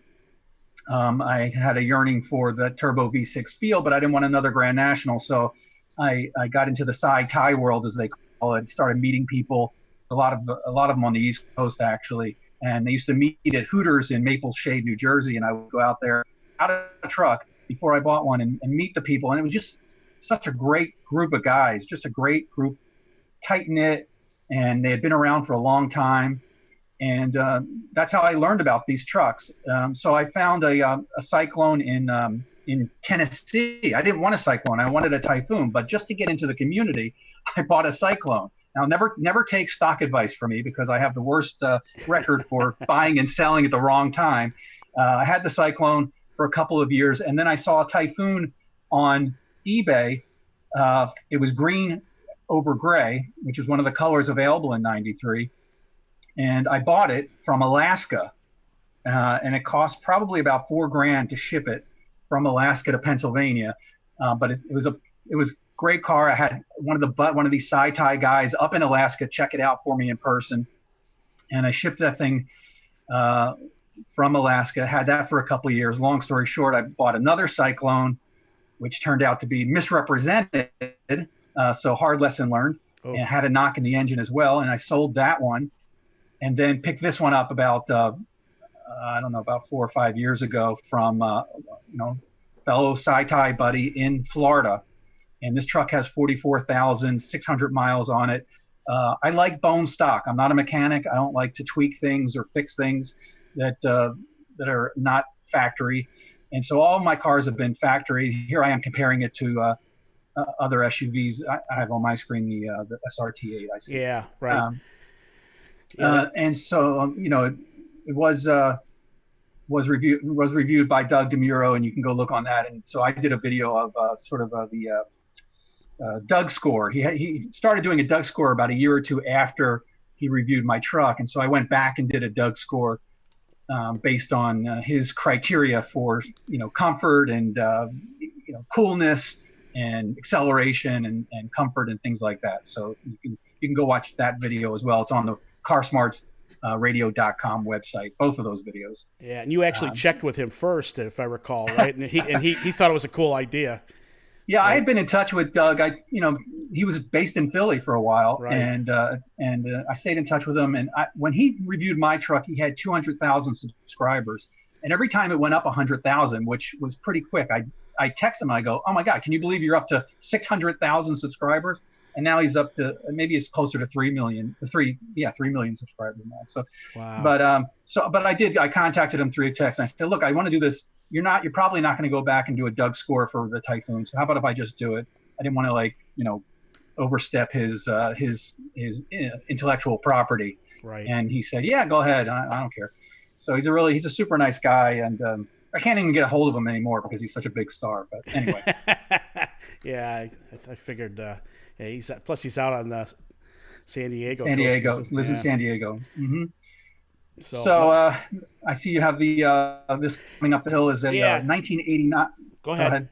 I had a yearning for the turbo V6 feel, but I didn't want another Grand National. So I got into the sci-tie world, as they call it. Started meeting people, a lot of them on the East Coast, actually. And they used to meet at Hooters in Maple Shade, New Jersey. And I would go out there, out of a truck before I bought one, and meet the people. And it was just such a great group of guys, just a great group, tight-knit. And they had been around for a long time. And that's how I learned about these trucks. So I found a Cyclone in Tennessee. I didn't want a Cyclone. I wanted a Typhoon. But just to get into the community, I bought a Cyclone. Now, never take stock advice from me, because I have the worst record for buying and selling at the wrong time. I had the Cyclone for a couple of years, and then I saw a Typhoon on eBay. It was green over gray, which is one of the colors available in 93. And I bought it from Alaska, and it cost probably about $4,000 to ship it from Alaska to Pennsylvania. But it was a great car. I had one of these sci-tie guys up in Alaska check it out for me in person, and I shipped that thing from Alaska. Had that for a couple of years. Long story short, I bought another Cyclone, which turned out to be misrepresented. So hard lesson learned. And had a knock in the engine as well, and I sold that one. And then picked this one up about, about 4 or 5 years ago from, fellow sci-tie buddy in Florida. And this truck has 44,600 miles on it. I like bone stock. I'm not a mechanic. I don't like to tweak things or fix things that are not factory. And so all of my cars have been factory. Here I am comparing it to other SUVs. I have on my screen the SRT8. I see. Yeah, right. And so, it was reviewed by Doug DeMuro, and you can go look on that. And so I did a video of the Doug score. He started doing a Doug score about a year or two after he reviewed my truck, and so I went back and did a Doug score based on his criteria for comfort and coolness and acceleration and comfort and things like that. So you can go watch that video as well. It's on the carsmartsradio.com website, both of those videos. Yeah, and you actually checked with him first, if I recall, right? And he thought it was a cool idea. Yeah, right. I had been in touch with Doug. He was based in Philly for a while, right. and I stayed in touch with him. And when he reviewed my truck, he had 200,000 subscribers, and every time it went up 100,000, which was pretty quick. I text him and I go, "Oh my God, can you believe you're up to 600,000 subscribers?" And now he's up to, maybe it's closer to 3 million subscribers now. So, wow. But I contacted him through a text, and I said, "Look, I want to do this. You're probably not going to go back and do a Doug score for the Typhoon. So how about if I just do it?" I didn't want to overstep his intellectual property. Right. And he said, "Yeah, go ahead. I don't care." So he's a super nice guy, and I can't even get a hold of him anymore because he's such a big star. But anyway. Yeah, I figured. Yeah, he's out on San Diego. Lives in San Diego. Mm-hmm. So I see you have this coming up the hill is a 1989. Go ahead.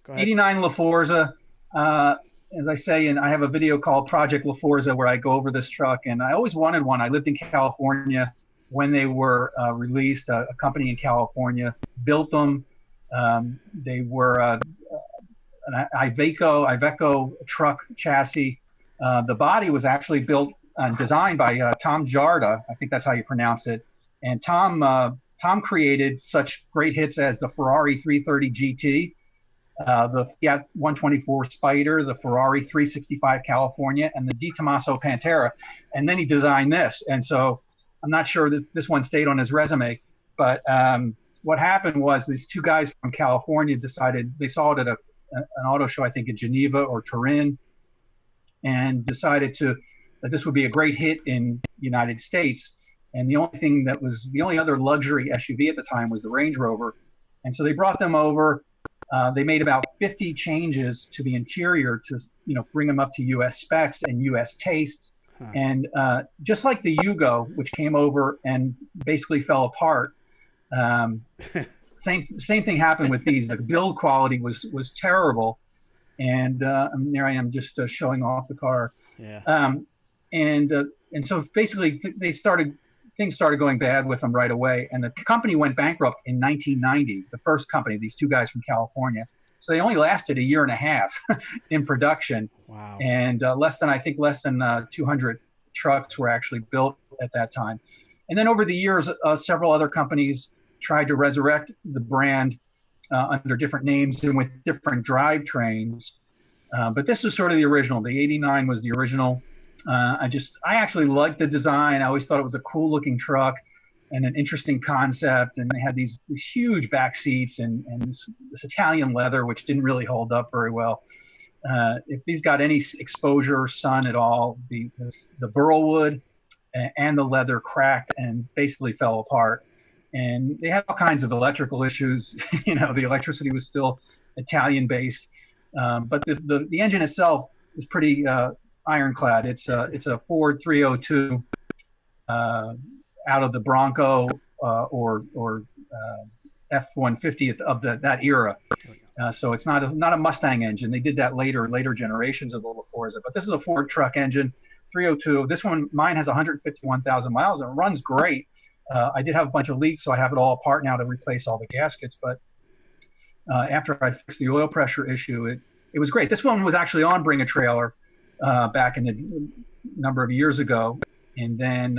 89 La Forza. As I say, and I have a video called Project La Forza where I go over this truck, and I always wanted one. I lived in California when they were released. A company in California built them. They were an Iveco truck chassis. The body was actually built and designed by Tom Jarda. I think that's how you pronounce it. And Tom created such great hits as the Ferrari 330 GT, the Fiat 124 Spider, the Ferrari 365 California, and the Di Tommaso Pantera. And then he designed this. And so I'm not sure this one stayed on his resume, but what happened was these two guys from California decided, they saw it at an auto show, I think in Geneva or Turin, and decided that this would be a great hit in the United States. And the only other luxury SUV at the time was the Range Rover. And so they brought them over. They made about 50 changes to the interior to, bring them up to U.S. specs and U.S. tastes. Huh. And just like the Yugo, which came over and basically fell apart, same thing happened with these. The build quality was terrible. And there I am just showing off the car. Yeah. And so basically things started going bad with them right away. And the company went bankrupt in 1990, the first company, these two guys from California. So they only lasted a year and a half in production. Wow. And less than 200 trucks were actually built at that time. And then over the years, several other companies tried to resurrect the brand under different names and with different drivetrains. But this was sort of the original. The 89 was the original. I actually liked the design. I always thought it was a cool looking truck and an interesting concept. And they had these huge back seats and this Italian leather, which didn't really hold up very well. If these got any exposure, sun at all, the burl wood and the leather cracked and basically fell apart. And they had all kinds of electrical issues. The electricity was still Italian based, but the engine itself is pretty ironclad. It's a Ford 302 out of the Bronco or F-150 of that era. So it's not a Mustang engine. They did that later generations of the La Forza. But this is a Ford truck engine, 302. Mine has 151,000 miles and it runs great. I did have a bunch of leaks, so I have it all apart now to replace all the gaskets. But after I fixed the oil pressure issue, it was great. This one was actually on Bring a Trailer back in the number of years ago. And then,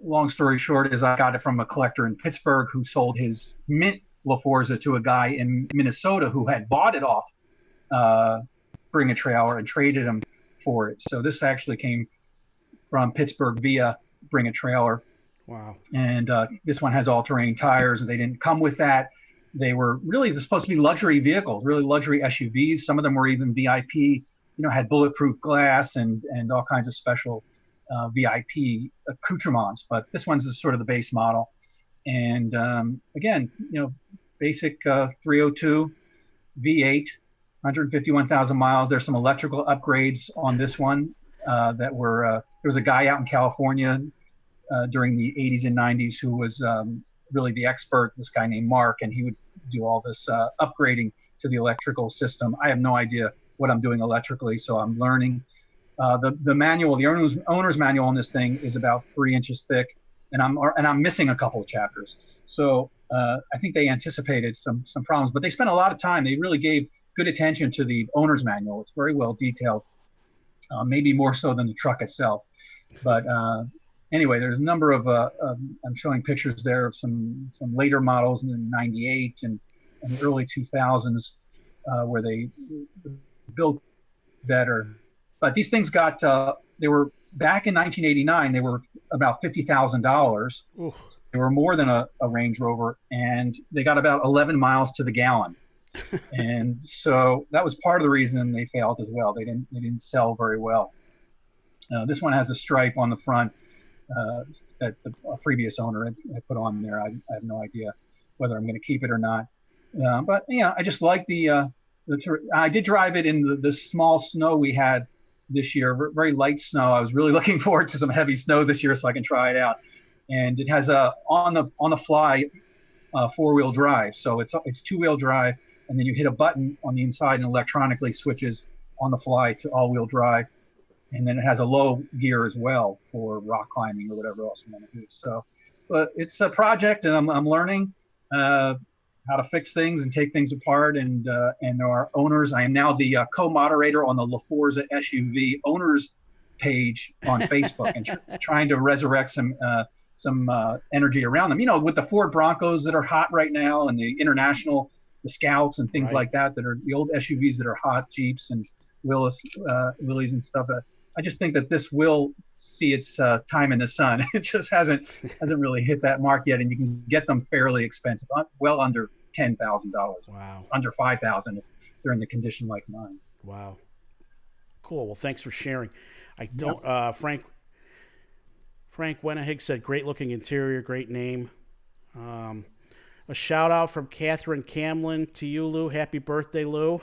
long story short, is I got it from a collector in Pittsburgh who sold his mint La Forza to a guy in Minnesota who had bought it off Bring a Trailer and traded him for it. So this actually came from Pittsburgh via Bring a Trailer. Wow. And this one has all-terrain tires, and they didn't come with that. They're supposed to be luxury vehicles, really luxury SUVs. Some of them were even VIP, had bulletproof glass and all kinds of special VIP accoutrements. But this one's sort of the base model. And again, basic 302 V8, 151,000 miles. There's some electrical upgrades on this one that were, there was a guy out in California during the 80s and 90s who was really the expert, this guy named Mark, and he would do all this upgrading to the electrical system. I have no idea what I'm doing electrically, so I'm learning. The manual, the owner's manual on this thing is about 3 inches thick, and I'm missing a couple of chapters. So I think they anticipated some problems, but they spent a lot of time. They really gave good attention to the owner's manual. It's very well detailed, maybe more so than the truck itself. But anyway, there's a number of, I'm showing pictures there of some later models in the 98 and the early 2000s where they built better. But these things they were, back in 1989, they were about $50,000. They were more than a Range Rover, and they got about 11 miles to the gallon. And so that was part of the reason they failed as well. They didn't sell very well. This one has a stripe on the front that the previous owner had put on there. I have no idea whether I'm going to keep it or not. But yeah, I just like I did drive it in the small snow we had this year, very light snow. I was really looking forward to some heavy snow this year so I can try it out. And it has a on the fly 4-wheel drive. So it's 2-wheel drive, and then you hit a button on the inside and electronically switches on the fly to all-wheel drive. And then it has a low gear as well for rock climbing or whatever else you want to do. So it's a project, and I'm learning how to fix things and take things apart. And there are owners. I am now the co-moderator on the La Forza SUV owners page on Facebook, and trying to resurrect some energy around them. With the Ford Broncos that are hot right now, and the International, the Scouts, and things like that are the old SUVs that are hot, Jeeps and Willys and stuff. I just think that this will see its time in the sun. It just hasn't really hit that mark yet, and you can get them fairly expensive, well under $10,000. Wow. Under 5,000 if they're in the condition like mine. Wow. Cool. Well, thanks for sharing. I don't. Frank Wenehig said, "Great looking interior, great name." A shout out from Catherine Camlin to you, Lou. Happy birthday, Lou.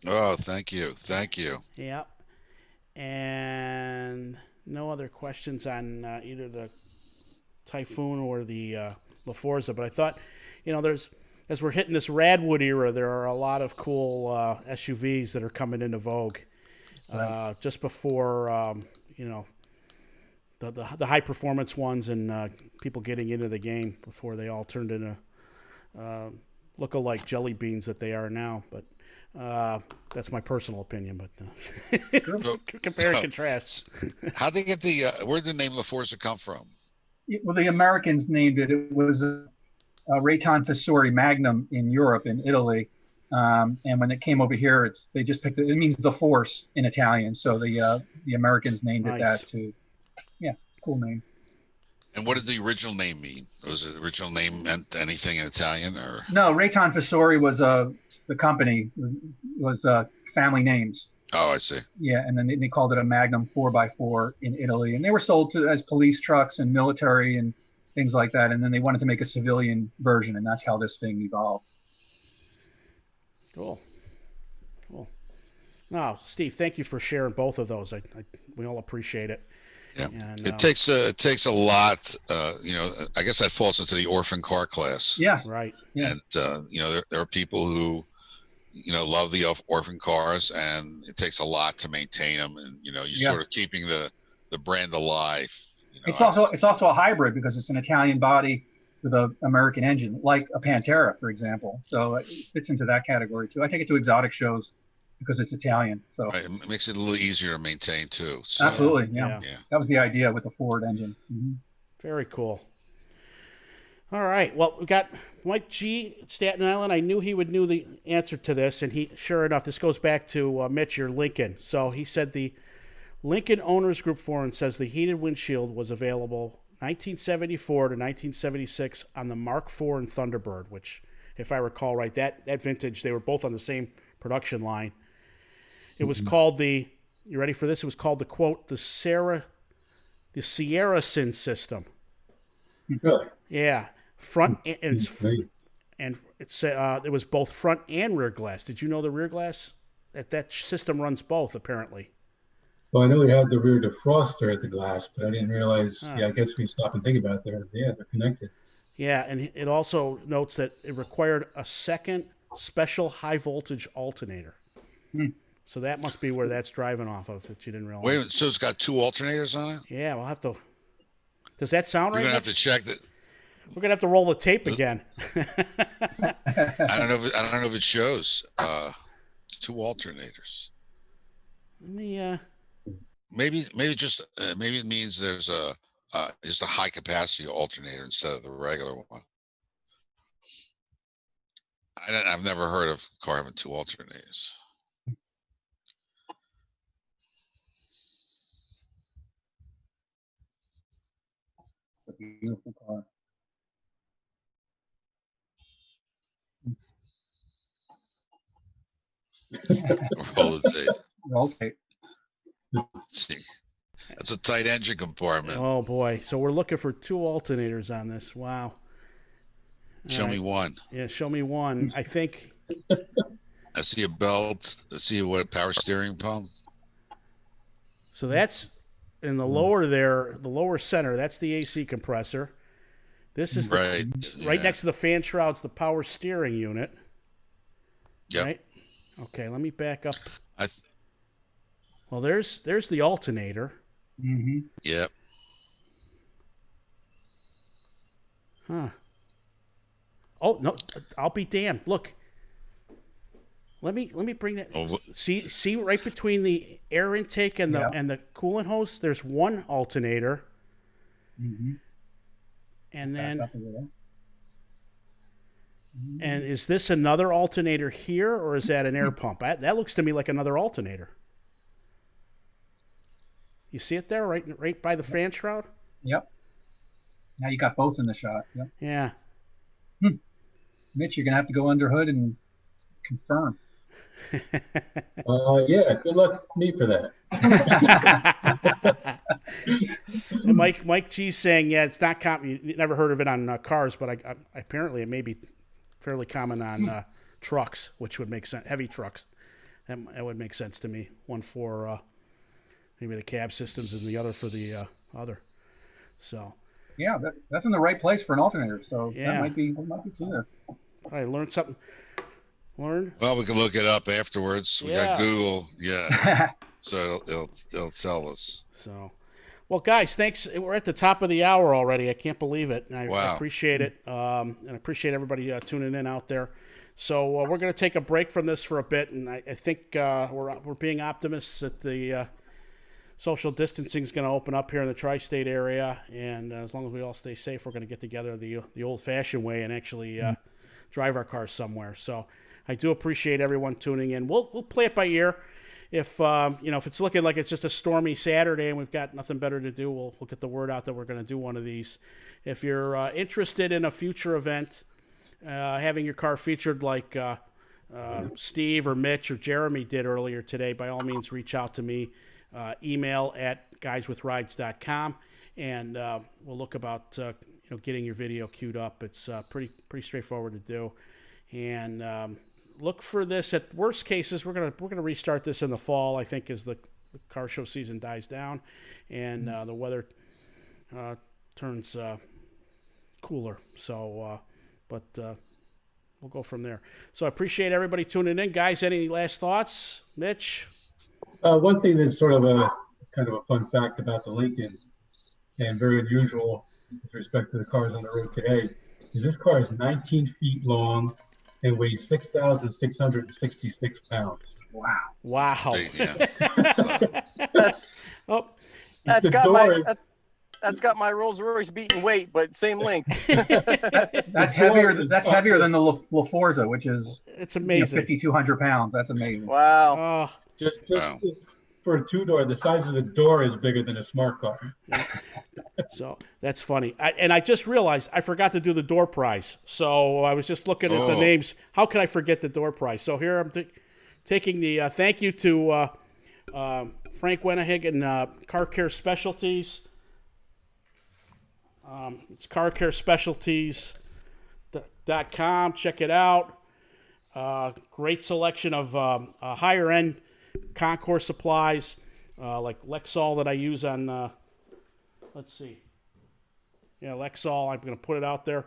Oh, thank you. Thank you. Yep. And no other questions on either the Typhoon or the La Forza. But I thought, as we're hitting this Radwood era, there are a lot of cool SUVs that are coming into vogue. Just before, the high performance ones and people getting into the game before they all turned into look-alike jelly beans that they are now. But that's my personal opinion. But compare and contrast. How'd they get where did the name La Forza come from? Well, the Americans named it. It was Rayton Fasori Magnum in Europe, in Italy. And when it came over here, they just picked it. It means the force in Italian. So the Americans named it that too. Yeah, cool name. And what did the original name mean? Was the original name meant anything in Italian or? No, Rayton Fasori was the company was family names. Oh, I see. Yeah, and then they called it a Magnum 4x4 in Italy, and they were sold as police trucks and military and things like that. And then they wanted to make a civilian version, and that's how this thing evolved. Cool. No, Steve, thank you for sharing both of those. We all appreciate it. Yeah, and, it takes a lot. I guess that falls into the orphan car class. Yeah, right. Yeah. And there are people who love the orphan cars, and it takes a lot to maintain them, and you're sort of keeping the brand alive. It's also a hybrid because it's an Italian body with an American engine, like a Pantera, for example. So it fits into that category too. I take it to exotic shows because it's Italian. So right. It makes it a little easier to maintain too. So, absolutely, yeah. That was the idea with the Ford engine. Mm-hmm. Very cool. All right. Well, we got Mike G. Staten Island. I knew he would know the answer to this, and sure enough, this goes back to Mitch, your Lincoln. So he said the Lincoln Owners Group Forum says the heated windshield was available 1974 to 1976 on the Mark IV and Thunderbird, which, if I recall right, that vintage, they were both on the same production line. It was called you ready for this? It was called the Sierra Sin system. Really? Yeah. Front and it was both front and rear glass. Did you know the rear glass? That system runs both, apparently. Well, I know we had the rear defroster at the glass, but I didn't realize. I guess we stop and think about it. They're connected. Yeah, and it also notes that it required a second special high voltage alternator. So that must be where that's driving off of that you didn't realize. Wait, so it's got two alternators on it? Yeah, we'll have to. Does that sound right? We're gonna have to check that. We're gonna have to roll the tape again. I don't know if it shows two alternators. Let me. Maybe it means there's just a high capacity alternator instead of the regular one. I've never heard of a car having two alternators. It's a beautiful car. Roll the tape. Roll tape. Let's see. That's a tight engine compartment. Oh boy! So we're looking for two alternators on this. Wow. Show me one. Yeah, show me one. I think. I see a belt. I see a power steering pump. So that's in the lower there, the lower center. That's the AC compressor. This is right next to the fan shrouds, the power steering unit. Yep. Right. Okay, let me back up. Well, there's the alternator. Mm-hmm. Yep. Huh. Oh no! I'll be damned. Look. Let me bring that. Oh, see right between the air intake and the coolant hose. There's one alternator. Mm-hmm. And then. And is this another alternator here, or is that an air pump? That looks to me like another alternator. You see it there, right by the fan shroud? Yep. Now you got both in the shot. Yep. Yeah. Mitch, you're gonna have to go under hood and confirm. Yeah, good luck to me for that. And Mike G's saying, yeah, it's not common. You never heard of it on cars, but apparently it may be fairly common on trucks, which would make sense. Heavy trucks, that would make sense to me. One for maybe the cab systems, and the other for the other. So. Yeah, that's in the right place for an alternator. So Yeah. that might be too there. I learned something. Well, we can look it up afterwards. We got Google. Yeah. So it'll tell us. So, well, guys, thanks. We're at the top of the hour already. I can't believe it. I appreciate it. And I appreciate everybody tuning in out there. So we're going to take a break from this for a bit. And I think we're being optimists that the social distancing is going to open up here in the tri-state area. And as long as we all stay safe, we're going to get together the old-fashioned way and actually drive our cars somewhere. So I do appreciate everyone tuning in. We'll play it by ear. If if it's looking like it's just a stormy Saturday and we've got nothing better to do, we'll get the word out that we're going to do one of these. If you're interested in a future event, having your car featured like Steve or Mitch or Jeremy did earlier today, by all means, reach out to me. Email at guyswithrides.com, and we'll look about getting your video queued up. It's pretty straightforward to do, and look for this. At worst cases, we're gonna restart this in the fall, I think, as the car show season dies down and the weather turns cooler. So, but we'll go from there. So I appreciate everybody tuning in, guys. Any last thoughts, Mitch? One thing that's sort of kind of a fun fact about the Lincoln, and very unusual with respect to the cars on the road today, is this car is 19 feet long and weighs 6,666 pounds. Wow. That's got my Rolls Royce beating weight, but same length. That's heavier. That's heavier than the La Forza, which is it's amazing. 5,200 pounds. That's amazing. Wow. Just for a two-door, the size of the door is bigger than a smart car. So that's funny. I just realized I forgot to do the door prize. So I was just looking at the names. How can I forget the door prize? So here I'm taking the thank you to Frank Wenehig and Car Care Specialties. It's carcarespecialties.com. Check it out. Great selection of higher-end Encore supplies like Lexol that I use on, let's see. Yeah, Lexol. I'm going to put it out there.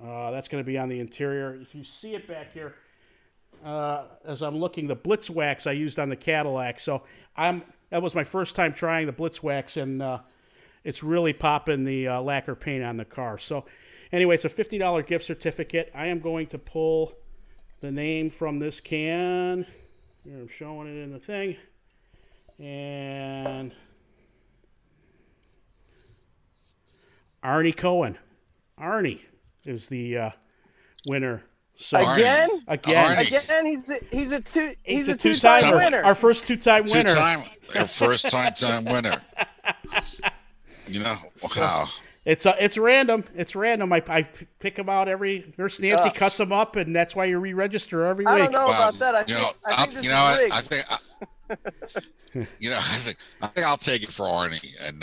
That's going to be on the interior. If you see it back here, as I'm looking, the Blitz Wax I used on the Cadillac. So that was my first time trying the Blitz Wax, and it's really popping the lacquer paint on the car. So anyway, it's a $50 gift certificate. I am going to pull the name from this can. Here, I'm showing it in the thing. And Arnie Cohen. Arnie is the winner. So Again, he's a two-time winner. Our first two-time winner. Our first time winner. Wow. It's random. It's random. I pick them out every. Nurse Nancy cuts them up, and that's why you re-register every week. I don't know about that. I think this is rigged. I think I'll take it for Arnie, and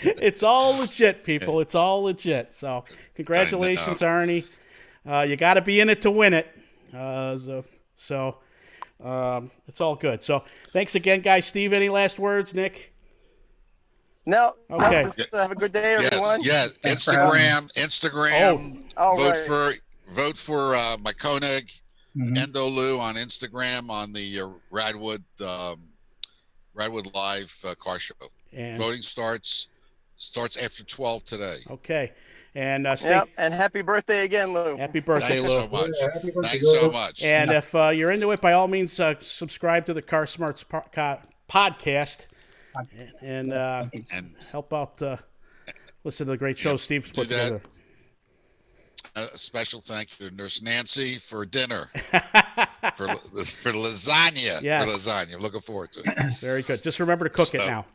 It's all legit, people. It's all legit. So congratulations, Arnie. You got to be in it to win it. So it's all good. So thanks again, guys. Steve, any last words? Nick? No. Okay. Just have a good day, everyone. Yes. Instagram. Vote for my Koenig, Endo Lou on Instagram on the Radwood Live car show. And voting starts after 12 today. Okay. And and happy birthday again, Lou. Happy birthday, Thanks Lou. so much. Yeah, Thanks so much. And if you're into it, by all means, subscribe to the Car Smarts podcast and help out. Listen to the great show Steve's put together. a special thank you to Nurse Nancy for dinner, for lasagna. Yes. For lasagna. I'm looking forward to it. Very good. Just remember to cook it now.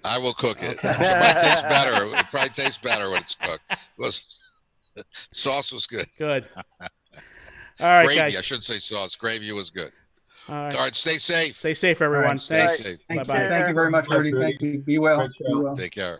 I will cook it. It might taste better. It probably tastes better when it's cooked. Sauce was good. Good. All right, Gravy. guys. I shouldn't say sauce. Gravy was good. All right. All right. Stay safe. Stay safe, everyone. All right, Stay Thanks. safe. Thank Bye-bye. you. Thank you very much, Rudy. Thank you. Be well. Great show. Be well. Take care.